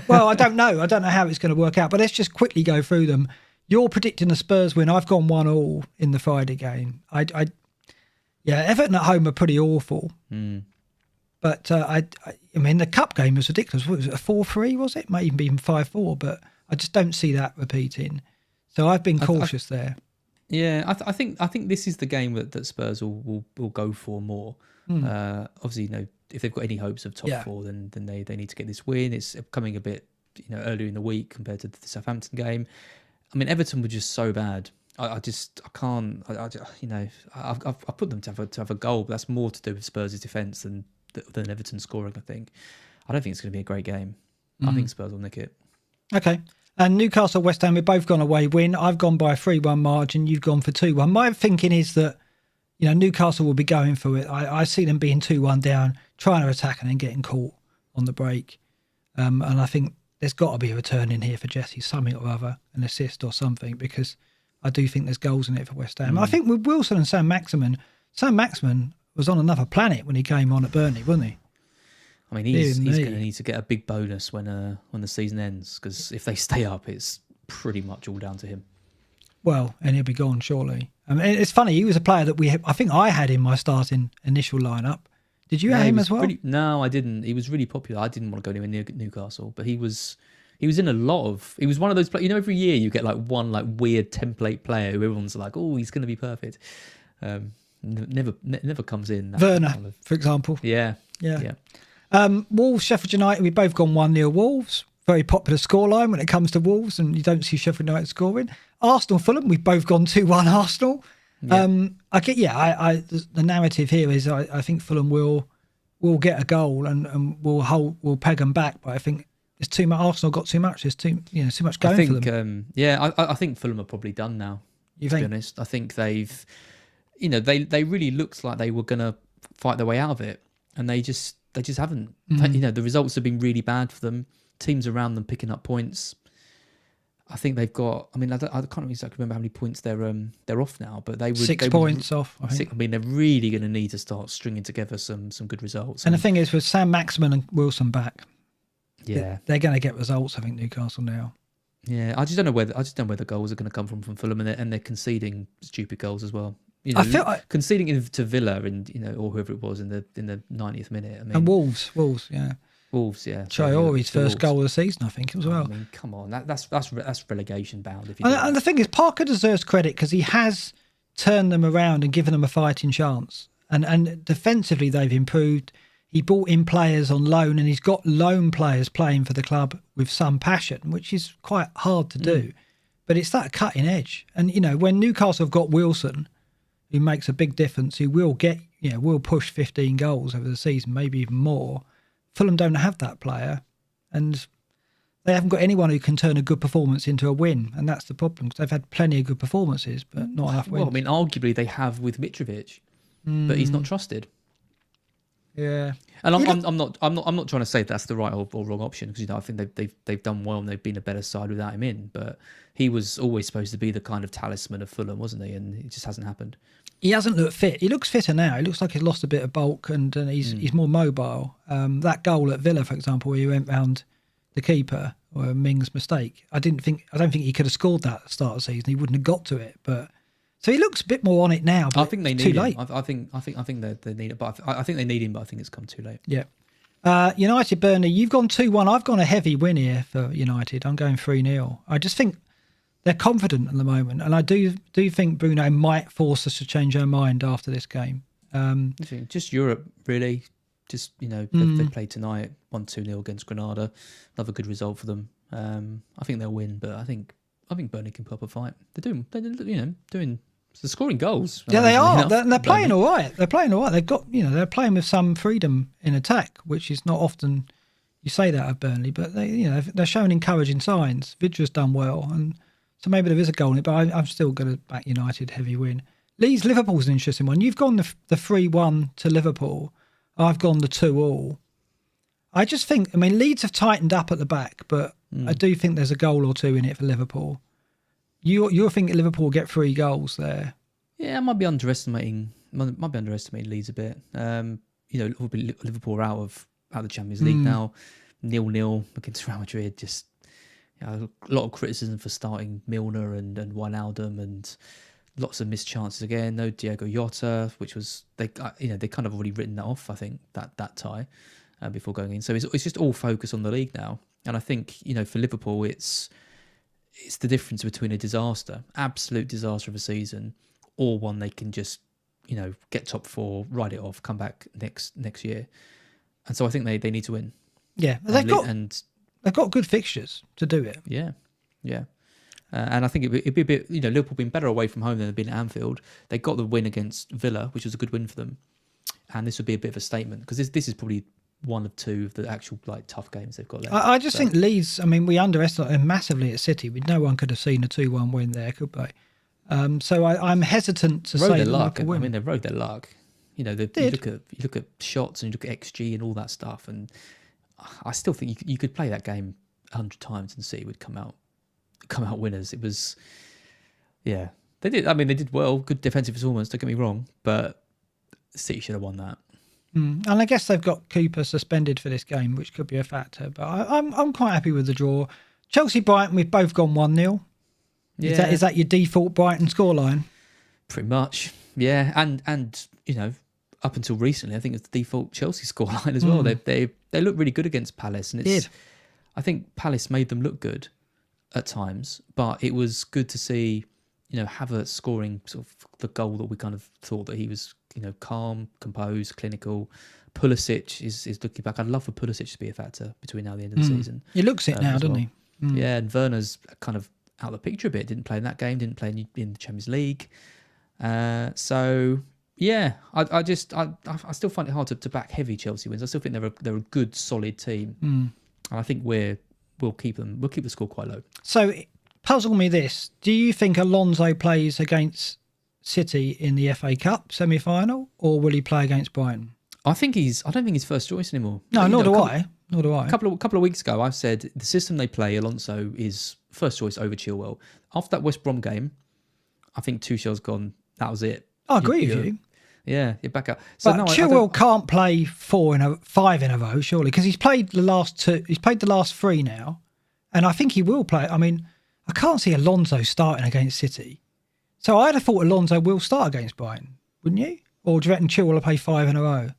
Well, I don't know. I don't know how it's going to work out, but let's just quickly go through them. You're predicting the Spurs win. I've gone 1-1 in the Friday game. Everton at home are pretty awful. But I mean, the cup game was ridiculous. What was it, a 4-3, was it? Might even be 5-4, but I just don't see that repeating. So I've been cautious there. Yeah, I think this is the game that Spurs will go for more. Obviously, if they've got any hopes of top 4, then they need to get this win. It's coming a bit earlier in the week compared to the Southampton game. I mean, Everton were just so bad. I can't. I put them to have a goal, but that's more to do with Spurs' defence than Everton scoring. I don't think it's going to be a great game. I think Spurs will nick it. Okay. And Newcastle, West Ham, we've both gone away win. I've gone by a 3-1 margin. You've gone for 2-1. My thinking is that Newcastle will be going for it. I see them being 2-1 down, trying to attack and then getting caught on the break. And I think there's got to be a return in here for Jesse, something or other, an assist or something, because I do think there's goals in it for West Ham. I think with Wilson and Sam Maximin was on another planet when he came on at Burnley, wasn't he? I mean, he's going to need to get a big bonus when the season ends, because if they stay up, it's pretty much all down to him. Well, and he'll be gone, surely. I mean, it's funny, he was a player that I think I had in my starting initial lineup. Did you have him as well? No, I didn't. He was really popular. I didn't want to go anywhere near Newcastle, but he was in a lot of... He was one of those players... every year you get one weird template player who everyone's like, oh, he's going to be perfect. Never comes in. Werner, for example. Yeah. Wolves, Sheffield United, we've both gone 1-0 Wolves. Very popular scoreline when it comes to Wolves, and you don't see Sheffield United scoring. Arsenal, Fulham, we've both gone 2-1 Arsenal. Yeah. The narrative here is I think Fulham will get a goal and we'll peg them back, but I think it's too much. Arsenal got too much. There's too much going for them. I think Fulham are probably done now. To be honest, I think they've, they really looked like they were going to fight their way out of it, and they just haven't. The results have been really bad for them. Teams around them picking up points. I think they've got. I mean, I can't exactly remember how many points they're off now, but they would 6 points off. I mean, they're really going to need to start stringing together some good results. And the thing is, with Sam Maximin and Wilson back, they're going to get results. I think Newcastle now. Yeah, I just don't know where the goals are going to come from Fulham, and they're conceding stupid goals as well. I feel conceding to Villa and or whoever it was in the 90th minute. I mean, and Wolves, yeah. Wolves, yeah. Traore's first goal of the season, I think, as well. I mean, come on, that's relegation bound. And the thing is, Parker deserves credit because he has turned them around and given them a fighting chance. And defensively, they've improved. He brought in players on loan, and he's got loan players playing for the club with some passion, which is quite hard to do. but it's that cutting edge. And, when Newcastle have got Wilson, who makes a big difference, who will get, will push 15 goals over the season, maybe even more. Fulham don't have that player, and they haven't got anyone who can turn a good performance into a win, and that's the problem, because they've had plenty of good performances, but not enough wins. Well, arguably they have with Mitrovic, but he's not trusted. Yeah, and I'm not trying to say that's the right or wrong option, because I think they've done well and they've been a better side without him in. But he was always supposed to be the kind of talisman of Fulham, wasn't he? And it just hasn't happened. He hasn't looked fit. He looks fitter now. He looks like he's lost a bit of bulk and he's more mobile. That goal at Villa, for example, where he went round the keeper, or Ming's mistake. I don't think he could have scored that at the start of the season. He wouldn't have got to it, but. So he looks a bit more on it now. But I think they need him. I think they need it, but I think they need him. But I think it's come too late. Yeah. United Burnley. You've gone 2-1. I've gone a heavy win here for United. I'm going 3-0. I just think they're confident at the moment, and I do think Bruno might force us to change our mind after this game. Just Europe, really. Just they played tonight, 1-2-0 against Granada. Another good result for them. I think they'll win, but I think Burnley can put up a fight. They're doing. They're scoring goals. Yeah, they are. They're playing all right. They're playing all right. They've got, they're playing with some freedom in attack, which is not often you say that of Burnley, but they're showing encouraging signs. Vidra's done well, and so maybe there is a goal in it, but I'm still going to back United heavy win. Leeds Liverpool's an interesting one. You've gone the 3-1 to Liverpool. I've gone the 2-2. I just think, Leeds have tightened up at the back, but I do think there's a goal or two in it for Liverpool. You're thinking Liverpool will get 3 goals there? Yeah, I might be underestimating Leeds a bit. Liverpool are out of the Champions League now, 0-0 against Real Madrid. Just a lot of criticism for starting Milner and Wijnaldum, and lots of missed chances again. No Diogo Jota, which was they kind of already written that off. I think that tie before going in. So it's just all focused on the league now, and I think for Liverpool it's the difference between a disaster, absolute disaster of a season, or one they can just, get top 4, write it off, come back next year. And so I think they need to win. Yeah, they've got good fixtures to do it. Yeah. And I think it'd be a bit, Liverpool been better away from home than they've been at Anfield. They got the win against Villa, which was a good win for them. And this would be a bit of a statement, because this is probably one of 2 of the actual tough games they've got left. I just think Leeds, we underestimated them massively at City. No one could have seen a 2-1 win there, could they? So I'm hesitant to say luck. Win. They rode their luck. You look at shots and you look at XG and all that stuff, and I still think you could play that game 100 times and City would come out winners. It was, they did. They did well, good defensive performance. Don't get me wrong, but City should have won that. And I guess they've got Cooper suspended for this game, which could be a factor. But I'm quite happy with the draw. Chelsea-Brighton, we've both gone 1-0. Yeah. Is that your default Brighton scoreline? Pretty much, yeah. And up until recently, I think it's the default Chelsea scoreline as well. They look really good against Palace, and I think Palace made them look good at times. But it was good to see, Havertz scoring sort of the goal that we kind of thought that he was. Calm, composed, clinical. Pulisic is looking back. I'd love for Pulisic to be a factor betwon now and the end of the season. He looks it now, doesn't he? Yeah, and Werner's kind of out of the picture a bit. Didn't play in that game. Didn't play in the Champions League. So yeah, I still find it hard to back heavy Chelsea wins. I still think they're a good, solid team, and I think we'll keep them. We'll keep the score quite low. So puzzle me this: do you think Alonso plays against City in the FA Cup semi-final, or will he play against Brighton? I don't think he's first choice anymore. No, nor do I. A couple of weeks ago, I said the system they play, Alonso is first choice over Chilwell. After that West Brom game, I think Tuchel's gone. That was it. I agree with you. Yeah, you're back up. So but Chilwell can't play 5 in a row, surely, because he's played the last 2. He's played the last 3 now, and I think he will play. I can't see Alonso starting against City. So I'd have thought Alonso will start against Brighton, wouldn't you? Or do you reckon Chilwell will play 5 in a row?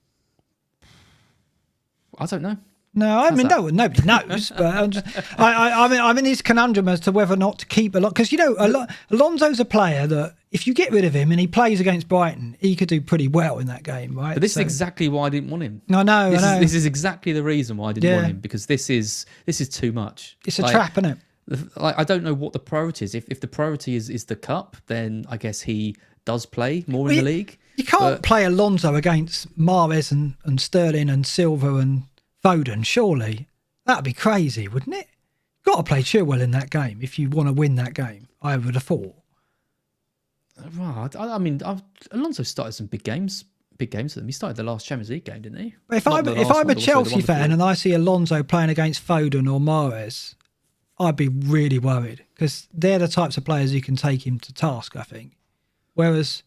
I don't know. No, nobody knows. But I'm in this conundrum as to whether or not to keep because Alonso's a player that if you get rid of him and he plays against Brighton, he could do pretty well in that game, right? But this is exactly why I didn't want him. I know. This is exactly the reason why I didn't want him, because this is too much. It's a trap, isn't it? I don't know what the priority is. If the priority is the cup, then I guess he does play more in the league. You can't play Alonso against Mahrez and Sterling and Silva and Foden, surely. That'd be crazy, wouldn't it? You've got to play Chilwell in that game if you want to win that game, I would have thought. Right. I mean, Alonso started some big games for them. He started the last Champions League game, didn't he? If I'm a Chelsea fan and I see Alonso playing against Foden or Mahrez, I'd be really worried because they're the types of players who can take him to task, I think. Whereas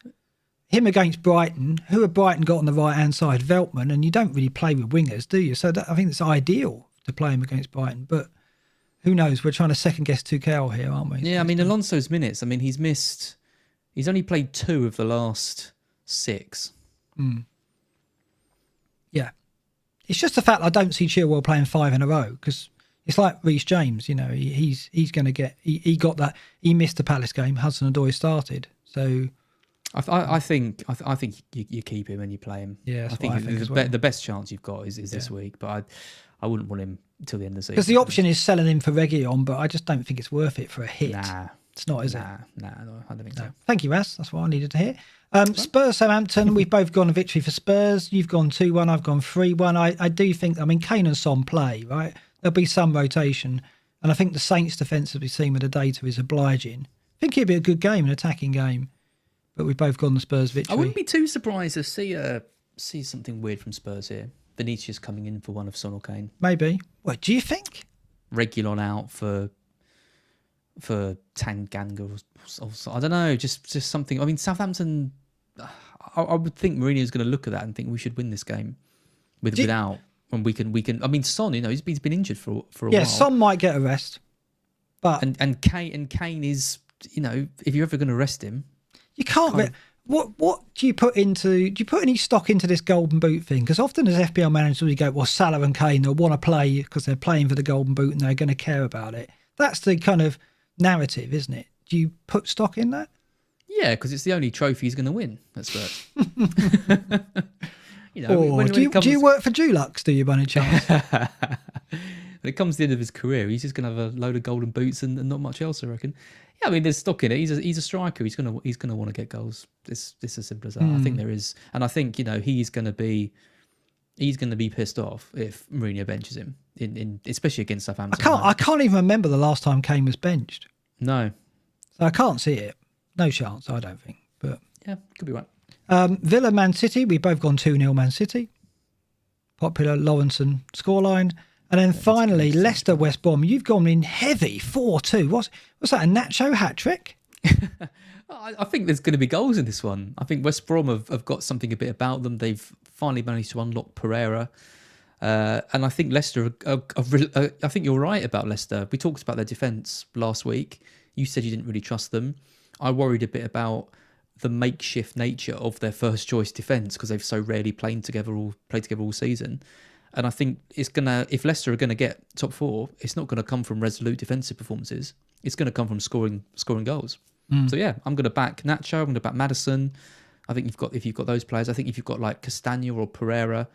him against Brighton, who have Brighton got on the right-hand side? Veltman, and you don't really play with wingers, do you? So I think it's ideal to play him against Brighton. But who knows? We're trying to second-guess Tuchel here, aren't we? Yeah, I mean, Alonso's minutes, I mean, he's only played 2 of the last 6. Yeah. It's just the fact I don't see Chilwell playing 5 in a row because it's like Reece James, you know, he's going to get... He got that... He missed the Palace game. Hudson-Odoi started. So... I think you keep him and you play him. Yeah, I think the best chance you've got is this week, but I wouldn't want him till the end of the season. Because the option is selling him for Reguilon, but I just don't think it's worth it for a hit. Nah. It's not, is it? No, I don't think so. Thank you, Raz. That's what I needed to hear. Spurs Southampton, we've both gone a victory for Spurs. You've gone 2-1, I've gone 3-1. I do think, I mean, Kane and Son play, right? There'll be some rotation. And I think the Saints' defence, as we've seen with the data, is obliging. I think it'll be a good game, an attacking game. But we've both gone the Spurs victory. I wouldn't be too surprised to see something weird from Spurs here. Vinicius coming in for one of Son or Kane. Maybe. What do you think? Reguilon out for Tanganga or I don't know, just something. I mean, Southampton. I would think Mourinho's going to look at that and think we should win this game without. When we can. I mean, Son, you know, he's been injured for a while. Yeah, Son might get a rest, but and Kane is, you know, if you're ever going to rest him. You can't. What do you put into? Do you put any stock into this Golden Boot thing? Because often as FPL managers, we go, well, Salah and Kane will want to play because they're playing for the Golden Boot and they're going to care about it. That's the kind of narrative, isn't it? Do you put stock in that? Yeah, because it's the only trophy he's going to win. That's Spurs. You know, do you work for Dulux? Do you, by any chance? When it comes to the end of his career, he's just going to have a load of golden boots and not much else, I reckon. Yeah, I mean, there's stock in it. He's a striker. He's gonna want to get goals. It's as simple as that. I think there is, and I think, you know, he's gonna be pissed off if Mourinho benches him in especially against Southampton. I can't even remember the last time Kane was benched. No, so I can't see it. No chance, I don't think. But yeah, could be right. Villa Man City. We both gone 2-0 Man City. Popular Lawrenson scoreline. And then finally, Leicester West Brom. You've gone in heavy 4-2. What's that? A Nacho hat trick? I think there's going to be goals in this one. I think West Brom have got something a bit about them. They've finally managed to unlock Pereira, and I think Leicester. I think you're right about Leicester. We talked about their defence last week. You said you didn't really trust them. I worried a bit about the makeshift nature of their first choice defence because they've so rarely played together all season. And I think if Leicester are going to get top 4, it's not going to come from resolute defensive performances. It's going to come from scoring goals. So yeah, I'm going to back Nacho. I'm going to back Maddison. I think if you've got those players, I think if you've got like Castagna or Pereira,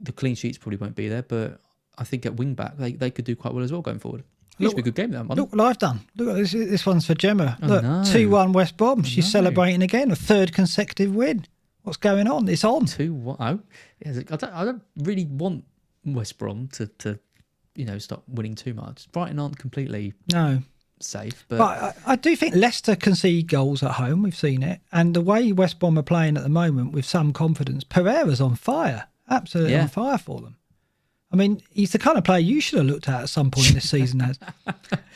the clean sheets probably won't be there. But I think at wing back, they could do quite well as well going forward. It should be a good game that one. Look what I've done. Look, this one's for Gemma. Oh, look, no. 2-1 West Brom. She's celebrating again, a 3rd consecutive win. What's going on? It's on. 2-1. Oh, yeah, I don't really want West Brom to stop winning too much. Brighton aren't completely safe, but I do think Leicester concede goals at home. We've seen it, and the way West Brom are playing at the moment with some confidence, Pereira's on fire, absolutely on fire for them. I mean, he's the kind of player you should have looked at some point this season.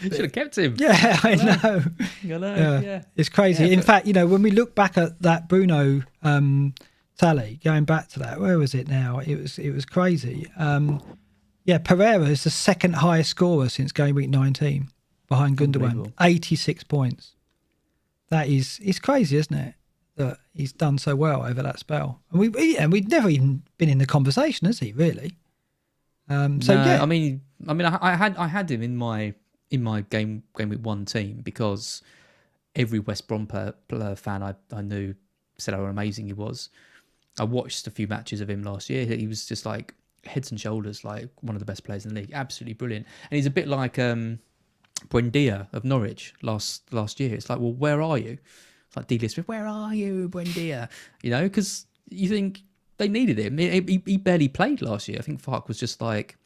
Should have kept him. Yeah, I know. Yeah. It's crazy. In fact, you know, when we look back at that Bruno tally, going back to that, where was it now? It was crazy. Pereira is the 2nd highest scorer since game week 19 behind Gundogan, 86 points. It's crazy, isn't it? That he's done so well over that spell, and we'd never even been in the conversation, has he? Really? I mean, I had him in my game week 1 team because every West Brom player fan I knew said how amazing he was. I watched a few matches of him last year. He was just like heads and shoulders like one of the best players in the league. Absolutely brilliant. And he's a bit like Buendia of Norwich last year. It's like, well, where are you? It's like Delia Smith, where are you, Buendia? You know, because you think they needed him. He barely played last year. I think Farke was just like,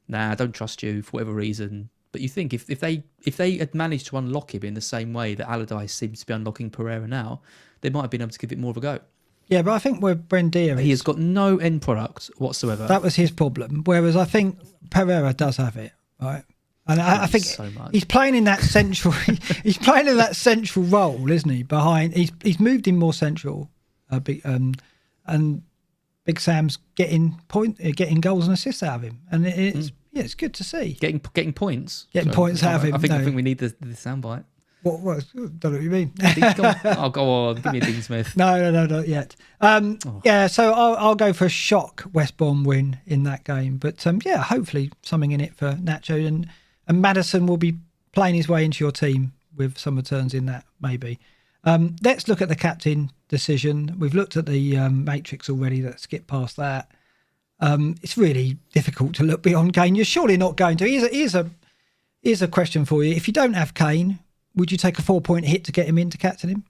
nah, I don't trust you for whatever reason. But you think if they had managed to unlock him in the same way that Allardyce seems to be unlocking Pereira now, they might have been able to give it more of a go. Yeah, but I think with Buendia, he has got no end product whatsoever. That was his problem. Whereas I think Pereira does have it, right? And I think he's playing in that central. He's playing in that central role, isn't he? Behind, he's moved in more central, and Big Sam's getting goals and assists out of him, and it's good to see. Getting points. Points out of him. I think we need the soundbite. What? Don't know what you mean. Go on. Give me a Dean Smith. No, not yet. Yeah, so I'll go for a shock West Brom win in that game. But hopefully something in it for Nacho, and Maddison will be playing his way into your team with some returns in that, maybe. Let's look at the captain decision. We've looked at the matrix already. Let's skip past that. It's really difficult to look beyond Kane. You're surely not going to. Here's a question for you. If you don't have Kane, would you take a 4-point hit to get him in to captain him?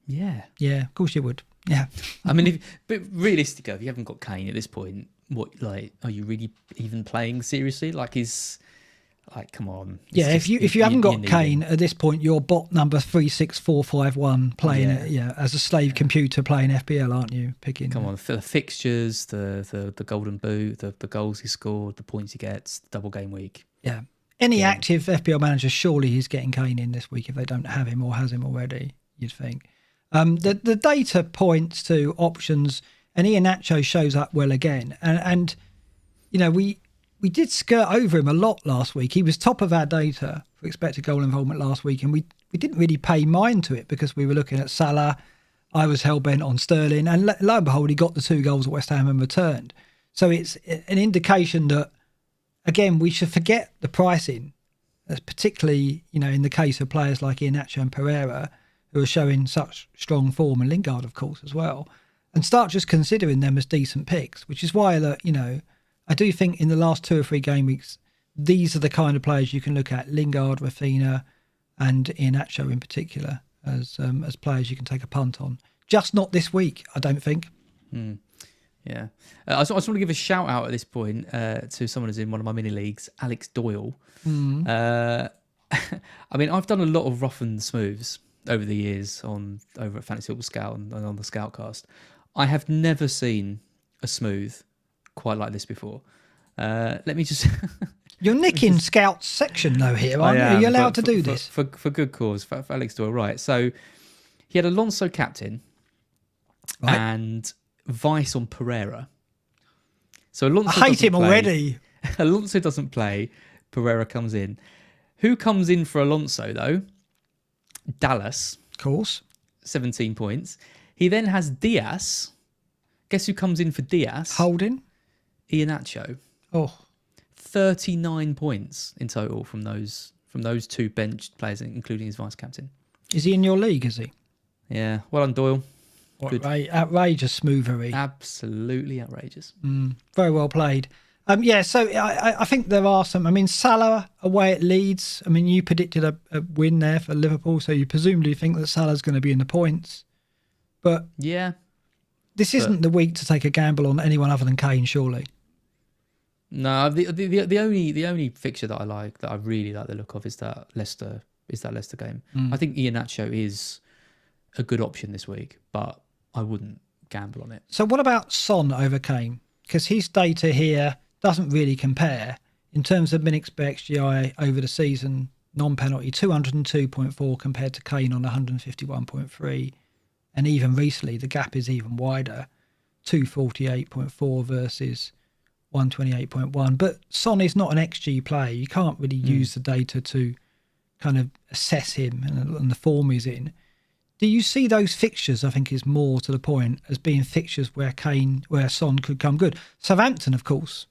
Yeah. Yeah, of course you would. Yeah. I mean, but realistically, if you haven't got Kane at this point, are you really even playing seriously? Come on. Yeah, if you haven't got Kane at this point, you're bot number 36451 playing as a slave computer playing FPL, aren't you? Come on, the fixtures, the golden boot, the goals he scored, the points he gets, the double game week. Yeah. Any active FPL manager, surely he's getting Kane in this week if they don't have him or has him already, you'd think. The data points to options, and Iheanacho shows up well again. And we did skirt over him a lot last week. He was top of our data for expected goal involvement last week, and we didn't really pay mind to it because we were looking at Salah. I was hell-bent on Sterling, and lo and behold, he got the 2 goals at West Ham and returned. So it's an indication that, again, we should forget the pricing, particularly, in the case of players like Iheanacho and Pereira, who are showing such strong form, and Lingard, of course, as well, and start just considering them as decent picks, which is why, I do think in the last 2 or 3 game weeks, these are the kind of players you can look at, Lingard, Rafinha, and Iheanacho in particular, as players you can take a punt on. Just not this week, I don't think. Yeah. I just want to give a shout out at this point to someone who's in one of my mini leagues, Alex Doyle. I mean, I've done a lot of rough and smooths over the years over at Fantasy Football Scout and on the Scoutcast. I have never seen a smooth quite like this before. Let me just... You're nicking Scout's section though here, aren't you? Are you allowed to do this? For good cause, for Alex Doyle, right. So he had Alonso captain and vice on Pereira. So Alonso I hate him already. Alonso doesn't play, Pereira comes in. Who comes in for Alonso though? Dallas. Of course. 17 points. He then has Diaz. Guess who comes in for Diaz? Holding. Iheanacho. 39 points in total from those 2 benched players, including his vice captain. Is he in your league, is he? Yeah. Well done, Doyle. Good. Outrageous smoothery. Absolutely outrageous. Very well played. So I think there are some... I mean, Salah away at Leeds. I mean, you predicted a win there for Liverpool, so you presumably think that Salah's going to be in the points. But yeah, this isn't the week to take a gamble on anyone other than Kane, surely. No, the only fixture that I really like the look of is that Leicester game. I think Iheanacho is a good option this week, but I wouldn't gamble on it. So what about Son over Kane? Because his data here doesn't really compare in terms of minutes per XGI over the season. Non-penalty 202.4 compared to Kane on 151.3, and even recently the gap is even wider, 248.4 versus 128.1. But Son is not an XG player. You can't really use the data to kind of assess him and the form he's in. Do you see those fixtures, I think is more to the point, as being fixtures where Son could come good? Southampton, of course,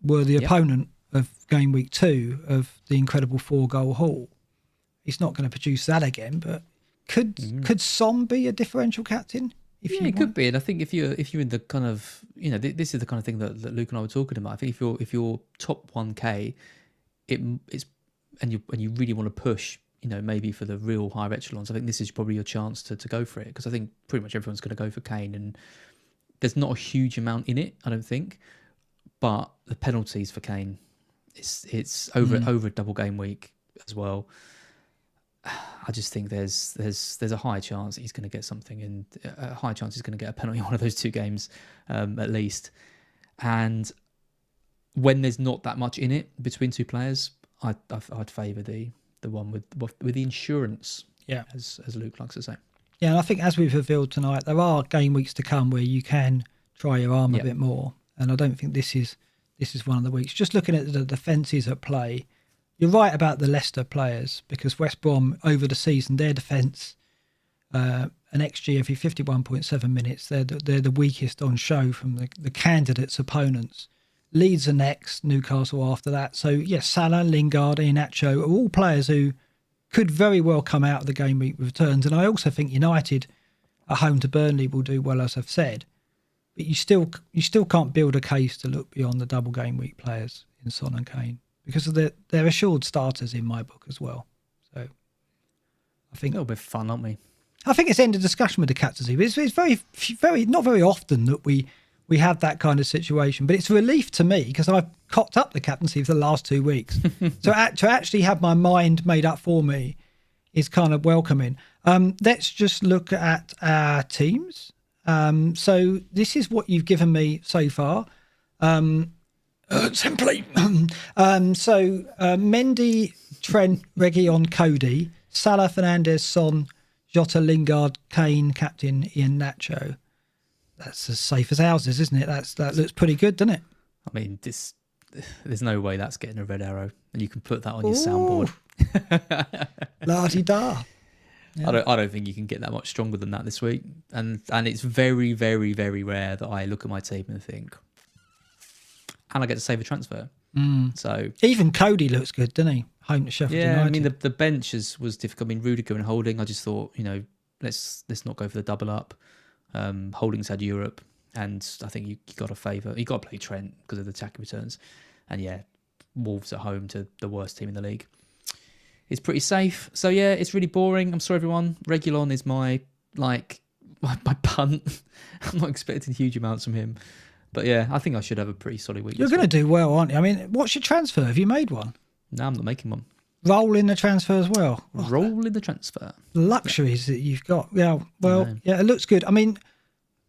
were the opponent of game week 2 of the incredible 4-goal haul. He's not going to produce that again, but could Son be a differential captain? It could be, and I think if you're in the kind of, this is the kind of thing that Luke and I were talking about. I think if you're top 1K, it's and you really want to push, maybe for the real higher echelons, I think this is probably your chance to go for it, because I think pretty much everyone's going to go for Kane, and there's not a huge amount in it, I don't think, but the penalties for Kane, it's over a double game week as well. I just think there's a high chance that he's going to get something, and a high chance he's going to get a penalty in one of those 2 games at least. And when there's not that much in it between 2 players, I'd favour the one with the insurance. Yeah, as Luke likes to say. Yeah, and I think as we've revealed tonight, there are game weeks to come where you can try your arm a bit more, and I don't think this is one of the weeks. Just looking at the defences at play, you're right about the Leicester players, because West Brom over the season, their defence, an XG every 51.7 minutes, they're the weakest on show from the candidates' opponents. Leeds are next, Newcastle after that. So, yes, Salah, Lingard, Iheanacho are all players who could very well come out of the game week with returns. And I also think United at home to Burnley will do well, as I've said. But you still can't build a case to look beyond the double game week players in Son and Kane, because of they're assured starters in my book as well. So I think it'll be fun, aren't we? I think it's end of discussion with the captaincy. But it's very not very often that we have that kind of situation. But it's a relief to me, because I've cocked up the captaincy for the last 2 weeks. So to actually have my mind made up for me is kind of welcoming. Let's just look at our teams. So this is what you've given me so far. Simply. So Mendy, Trent, Reguilon, Cody, Salah, Fernandes, Son, Jota, Lingard, Kane, captain, Iheanacho. That's as safe as houses, isn't it? That looks pretty good, doesn't it? I mean, there's no way that's getting a red arrow, and you can put that on your soundboard. La-di-da. Yeah. I don't think you can get that much stronger than that this week, and it's very, very, very rare that I look at my team and think, and I get to save a transfer. So even Cody looks good, doesn't he? Home to Sheffield United. I mean the bench was difficult. I mean, Rudiger and Holding, I just thought, let's not go for the double up. Holding's had Europe, and I think you got to favour. You got to play Trent because of the attacking returns, and Wolves at home to the worst team in the league. It's pretty safe. So it's really boring. I'm sorry, everyone. Reguilon is my punt. I'm not expecting huge amounts from him, but I think I should have a pretty solid week. You're going to do well, aren't you? I mean, what's your transfer? Have you made one? No, I'm not making one. Roll in the transfer as well. Roll in the transfer. The luxuries that you've got. Yeah, well, it looks good. I mean,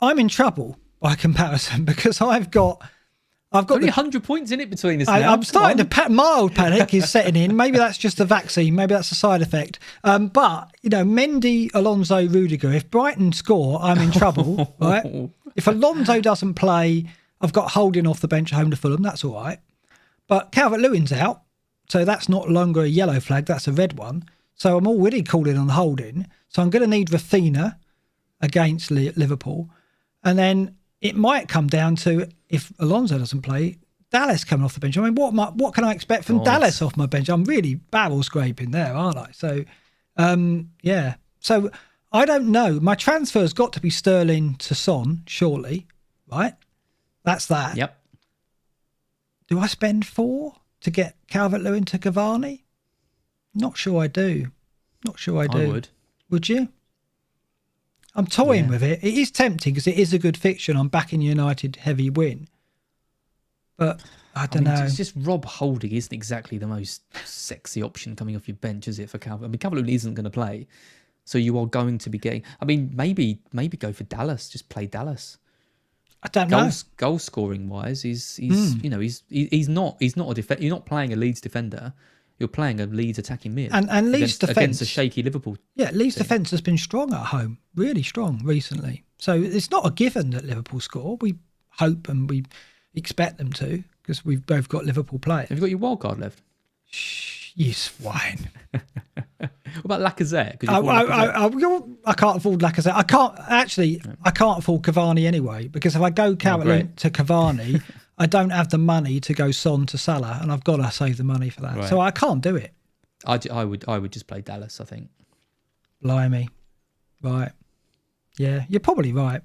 I'm in trouble by comparison, because I've got only 100 points in it between us now. I'm starting to mild panic is setting in. Maybe that's just the vaccine. Maybe that's a side effect. But Mendy, Alonso, Rudiger. If Brighton score, I'm in trouble, right? If Alonso doesn't play, I've got Holding off the bench at home to Fulham. That's all right. But Calvert-Lewin's out, so that's not longer a yellow flag. That's a red one. So I'm already calling on Holding. So I'm going to need Rafinha against Liverpool, and then it might come down to, if Alonso doesn't play, Dallas coming off the bench. I mean, what can I expect from Dallas off my bench? I'm really barrel scraping there, aren't I? So, So I don't know. My transfer's got to be Sterling to Son, surely, right? That's that. Yep. Do I spend 4 to get Calvert-Lewin to Cavani? Not sure I do. I would. Would you? I'm toying with it. It is tempting because it is a good fixture. I'm backing United heavy win. But I don't know. It's just Rob Holding isn't exactly the most sexy option coming off your bench, is it, for Calvert? I mean, Calvert-Lewin isn't going to play. So you are going to be getting... I mean, maybe go for Dallas. Just play Dallas. I don't know. Goal scoring wise, he's not a defender. You're not playing a Leeds defender. You're playing a Leeds attacking mid. And Leeds defence against a shaky Liverpool. Yeah, Leeds defence has been strong at home, really strong recently. So it's not a given that Liverpool score. We hope and we expect them to, because we've both got Liverpool players. Have you got your wild card left? Shh, you swine. What about Lacazette? I can't afford Lacazette. I can't afford Cavani anyway, because if I go Calvert-Lewin to Cavani, I don't have the money to go Son to Salah, and I've got to save the money for that. Right. So I can't do it. I would just play Dallas, I think. Blimey. Right. Yeah, you're probably right.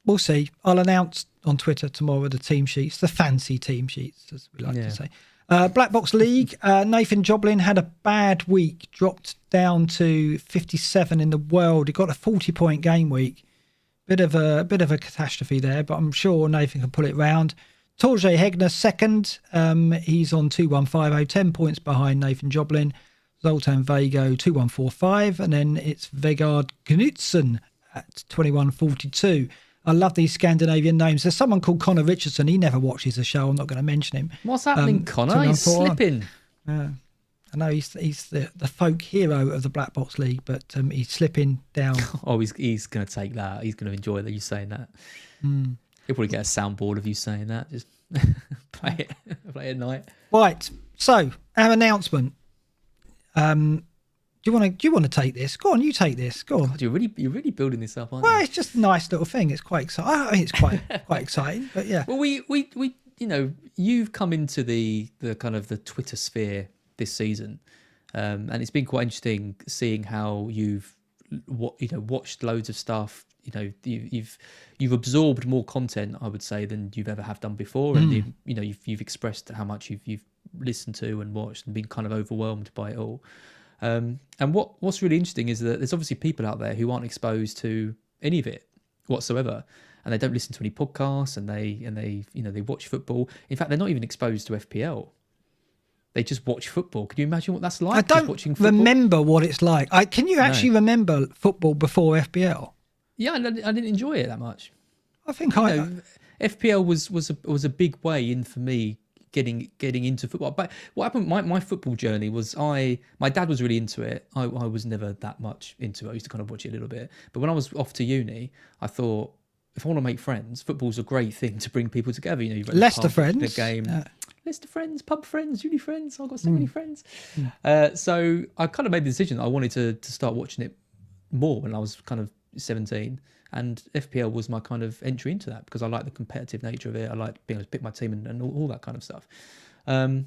We'll see. I'll announce on Twitter tomorrow the team sheets, the fancy team sheets, as we like to say. BlackBox League, Nathan Joblin had a bad week, dropped down to 57 in the world. He got a 40-point game week. Bit of a catastrophe there, but I'm sure Nathan can pull it round. Torjay Hegner second. He's on 2150, 10 points behind Nathan Joblin. Zoltan Vago 2145, and then it's Vegard Knutsen at 2142. I love these Scandinavian names. There's someone called Connor Richardson. He never watches the show. I'm not going to mention him. What's happening, Connor? He's slipping. I know he's the folk hero of the BlackBox League, but he's slipping down. Oh, he's going to take that. He's going to enjoy that you saying that. He'll probably get a soundboard of you saying that. Just play it at night. Right. So our announcement. Do you want to take this? Go on, you take this. Go on. God, you're really building this up, aren't you? Well, it's just a nice little thing. It's quite exciting. I think it's quite exciting. But yeah. Well, we you've come into the kind of the Twitter sphere this season, and it's been quite interesting seeing how you've watched loads of stuff. You've absorbed more content, I would say, than you've ever have done before, and you've expressed how much you've listened to and watched and been kind of overwhelmed by it all. And what's really interesting is that there's obviously people out there who aren't exposed to any of it whatsoever, and they don't listen to any podcasts, and they watch football. In fact, they're not even exposed to FPL. They just watch football. Can you imagine what that's like? I don't remember what it's like. Can you actually remember football before FPL? Yeah, I didn't enjoy it that much. I think FPL was a big way in for me getting into football. But what happened? My football journey was my dad was really into it. I was never that much into it. I used to kind of watch it a little bit. But when I was off to uni, I thought, if I want to make friends, football's a great thing to bring people together. You've got Leicester friends, the game. Leicester friends, pub friends, uni friends. I've got so many friends. So I kind of made the decision that I wanted to start watching it more when I was kind of 17, and FPL was my kind of entry into that because I like the competitive nature of it. I like being able to pick my team and all that kind of stuff. Getting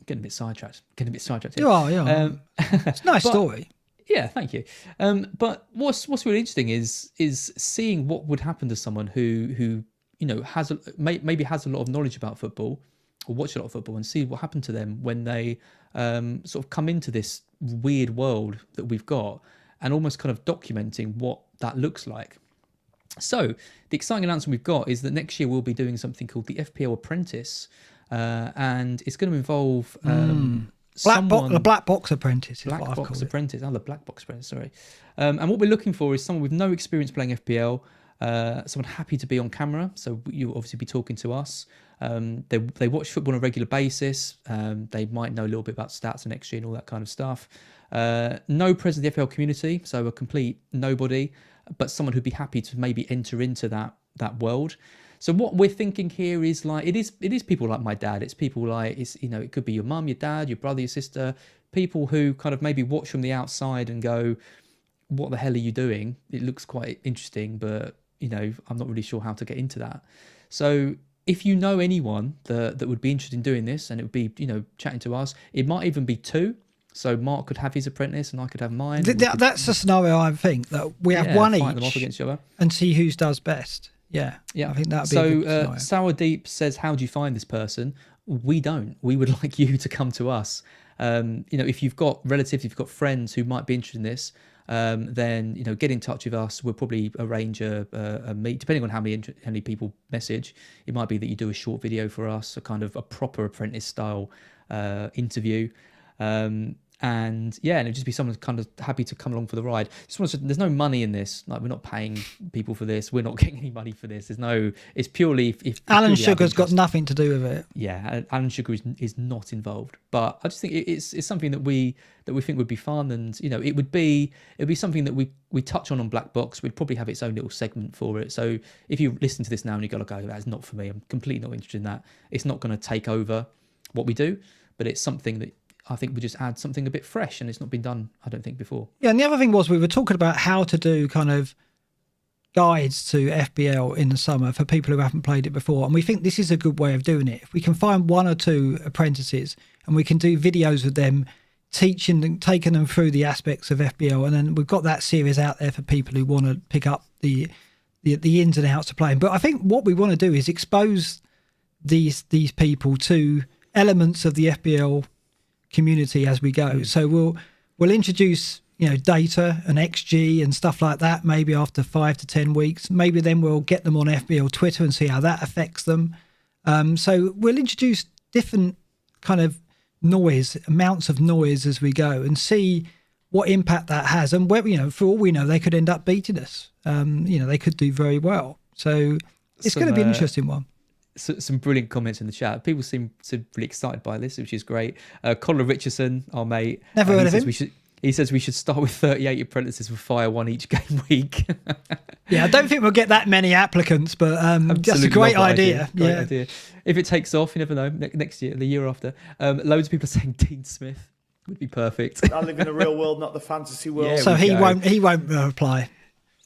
a bit sidetracked. Here. You are, yeah. It's a nice story. Yeah, thank you. But what's really interesting is seeing what would happen to someone who has maybe has a lot of knowledge about football or watch a lot of football, and see what happened to them when they sort of come into this weird world that we've got, and almost kind of documenting what that looks like. So the exciting announcement we've got is that next year we'll be doing something called the FPL Apprentice, and it's going to involve the BlackBox Apprentice. BlackBox Apprentice. The BlackBox Apprentice. Sorry. And what we're looking for is someone with no experience playing FPL, someone happy to be on camera. So you'll obviously be talking to us. They watch football on a regular basis. They might know a little bit about stats and XG and all that kind of stuff. No presence in the FPL community, so a complete nobody, but someone who'd be happy to maybe enter into that world. So what we're thinking here is like it is people like my dad. It's people like it could be your mum, your dad, your brother, your sister, people who kind of maybe watch from the outside and go, "What the hell are you doing? It looks quite interesting, but I'm not really sure how to get into that." So if you know anyone that would be interested in doing this, and it would be chatting to us, it might even be two. So Mark could have his apprentice and I could have mine. That's the scenario I think, that we have one fight them each off against each other and see who does best. Yeah. I think that'd be a good scenario. Sour Deep says, how do you find this person? We don't. We would like you to come to us. If you've got relatives, if you've got friends who might be interested in this, then get in touch with us. We'll probably arrange a meet, depending on how many people message. It might be that you do a short video for us, a kind of a proper apprentice style interview. And it'd just be someone kind of happy to come along for the ride. There's no money in this. Like, we're not paying people for this. We're not getting any money for this. It's purely if Alan Sugar's got nothing to do with it. Yeah, Alan Sugar is not involved. But I just think it's something that we think would be fun, and it'd be something that we touch on BlackBox. We'd probably have its own little segment for it. So if you listen to this now and you go, "Okay, that's not for me. I'm completely not interested in that." It's not going to take over what we do, but it's something that I think we just add something a bit fresh, and it's not been done, I don't think, before. Yeah, and the other thing was we were talking about how to do kind of guides to FPL in the summer for people who haven't played it before, and we think this is a good way of doing it. If we can find one or two apprentices and we can do videos with them, taking them through the aspects of FPL, and then we've got that series out there for people who want to pick up the ins and outs of playing. But I think what we want to do is expose these people to elements of the FPL community as we go. So we'll introduce data and XG and stuff like that maybe after 5 to 10 weeks. Maybe then we'll get them on FPL Twitter and see how that affects them. So we'll introduce different kind of amounts of noise as we go, and see what impact that has. And where, for all we know, they could end up beating us. They could do very well. So it's going to be an interesting one. Some brilliant comments in the chat. People seem really excited by this, which is great. Colin Richardson, our mate, never heard of him. He says we should start with 38 apprentices for fire one each game week. Yeah, I don't think we'll get that many applicants, but that's a great idea. Great idea. If it takes off, you never know. Next year, the year after, loads of people are saying Dean Smith would be perfect. I live in the real world, not the fantasy world. Yeah, so he won't apply.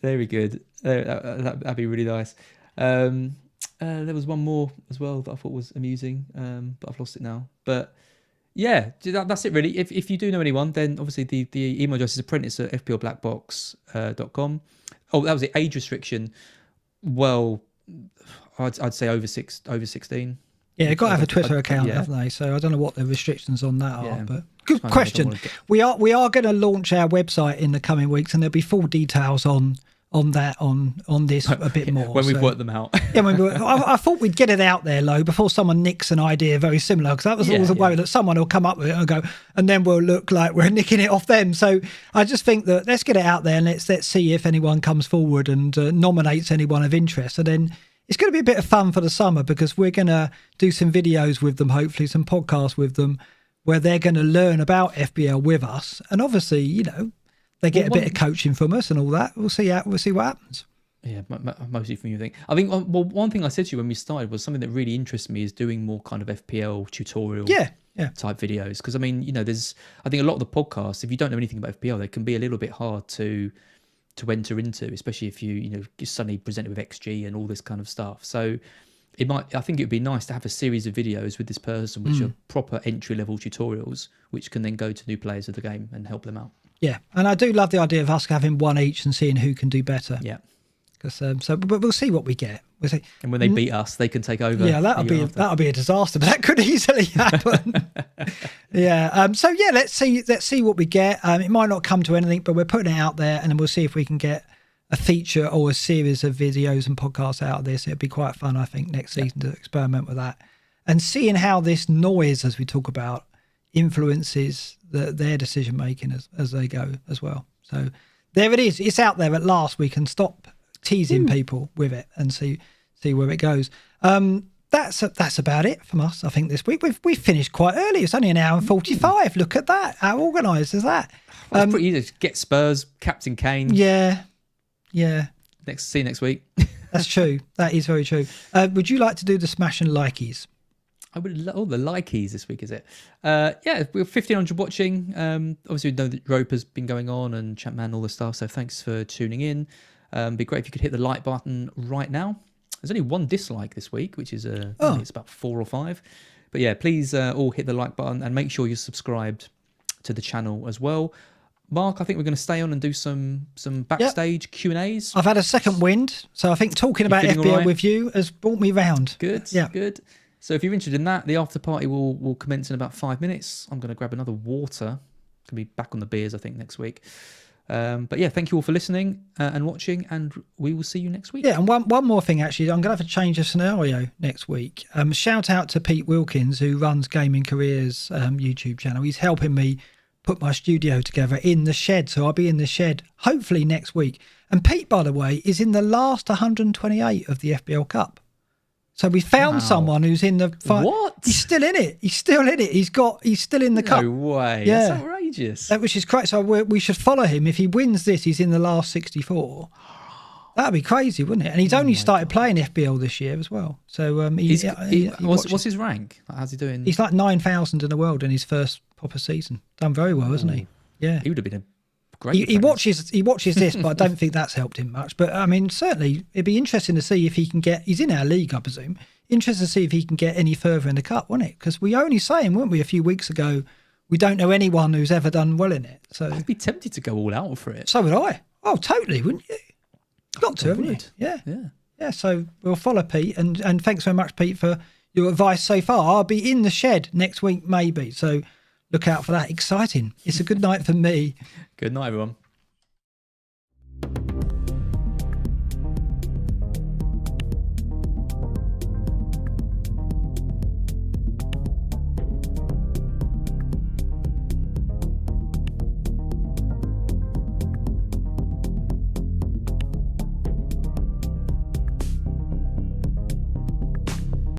Very good. That'd be really nice. There was one more as well that I thought was amusing, but I've lost it now. But yeah, that's it really. If you do know anyone, then obviously the email address is apprentice@fplblackbox.com. Oh, that was the age restriction. Well, I'd say over 16. Yeah, they've got to have a Twitter account, haven't they? So I don't know what the restrictions on that are, but good question. We are going to launch our website in the coming weeks, and there'll be full details on this a bit more when we've worked them out. Yeah, I thought we'd get it out there, Lo, before someone nicks an idea very similar, because that was always a way that someone will come up with it and go, and then we'll look like we're nicking it off them. So I just think that let's get it out there and let's see if anyone comes forward and nominates anyone of interest, and then it's going to be a bit of fun for the summer, because we're going to do some videos with them, hopefully some podcasts with them, where they're going to learn about FPL with us, and obviously they get a bit of coaching from us and all that. We'll see what happens. Yeah, mostly from you, I think. I think one thing I said to you when we started was something that really interests me is doing more kind of FPL tutorial type videos. Because I think a lot of the podcasts, if you don't know anything about FPL, they can be a little bit hard to enter into, especially if you suddenly presented with XG and all this kind of stuff. So I think it would be nice to have a series of videos with this person, which are proper entry level tutorials, which can then go to new players of the game and help them out. Yeah, and I do love the idea of us having one each and seeing who can do better. Yeah, but we'll see what we get. We'll see. And when they beat us, they can take over. Yeah, that'll be a disaster, but that could easily happen. Yeah. So yeah, let's see what we get. It might not come to anything, but we're putting it out there, and then we'll see if we can get a feature or a series of videos and podcasts out of this. It'd be quite fun, I think, next season to experiment with that, and seeing how this noise, as we talk about, influences their decision making as they go as well. So there it is. It's out there at last. We can stop teasing people with it and see where it goes. That's about it from us, I think, this week. We've finished quite early. It's only an hour and 45. Look at that. How organised is that? Well, it's pretty easy. Get Spurs, Captain Kane. Yeah. See you next week. That's true. That is very true. Would you like to do the smash and likeys? I would love the likeys this week, is it? Yeah, we're 1,500 watching. Obviously, we know that Roper's been going on and Chapman, all the stuff. So thanks for tuning in. It'd be great if you could hit the like button right now. There's only one dislike this week, which is it's about 4 or 5. But yeah, please all hit the like button and make sure you're subscribed to the channel as well. Mark, I think we're going to stay on and do some backstage Q&As. I've had a second wind, so I think talking about FPL with you has brought me round. Good, good. So if you're interested in that, the after party will commence in about 5 minutes. I'm going to grab another water. Going to be back on the beers, I think, next week. But yeah, thank you all for listening and watching, and we will see you next week. Yeah, and one more thing, actually. I'm going to have to change the scenario next week. Shout out to Pete Wilkins, who runs Gaming Careers YouTube channel. He's helping me put my studio together in the shed, so I'll be in the shed hopefully next week. And Pete, by the way, is in the last 128 of the FPL Cup. So we found someone who's in the fight. What? He's still in it. He's still in it. He's still in the cup. No way. Yeah. That's outrageous. Which is crazy. So we should follow him. If he wins this, he's in the last 64. That'd be crazy, wouldn't it? And he's only started playing FPL this year as well. So what's his rank? How's he doing? He's like 9,000 in the world in his first proper season. Done very well, hasn't he? Yeah. He would have been a great. He watches this, but I don't think that's helped him much. But I mean, certainly it'd be interesting to see if he can get. He's in our league, I presume. Interesting to see if he can get any further in the cup, wasn't it? Because we only saying, weren't we, a few weeks ago, we don't know anyone who's ever done well in it. So I'd be tempted to go all out for it. So would I. Oh, totally, wouldn't you? Got to, haven't you? Yeah. So we'll follow Pete, and thanks very much, Pete, for your advice so far. I'll be in the shed next week, maybe. So look out for that. Exciting. It's a good night for me. Good night, everyone.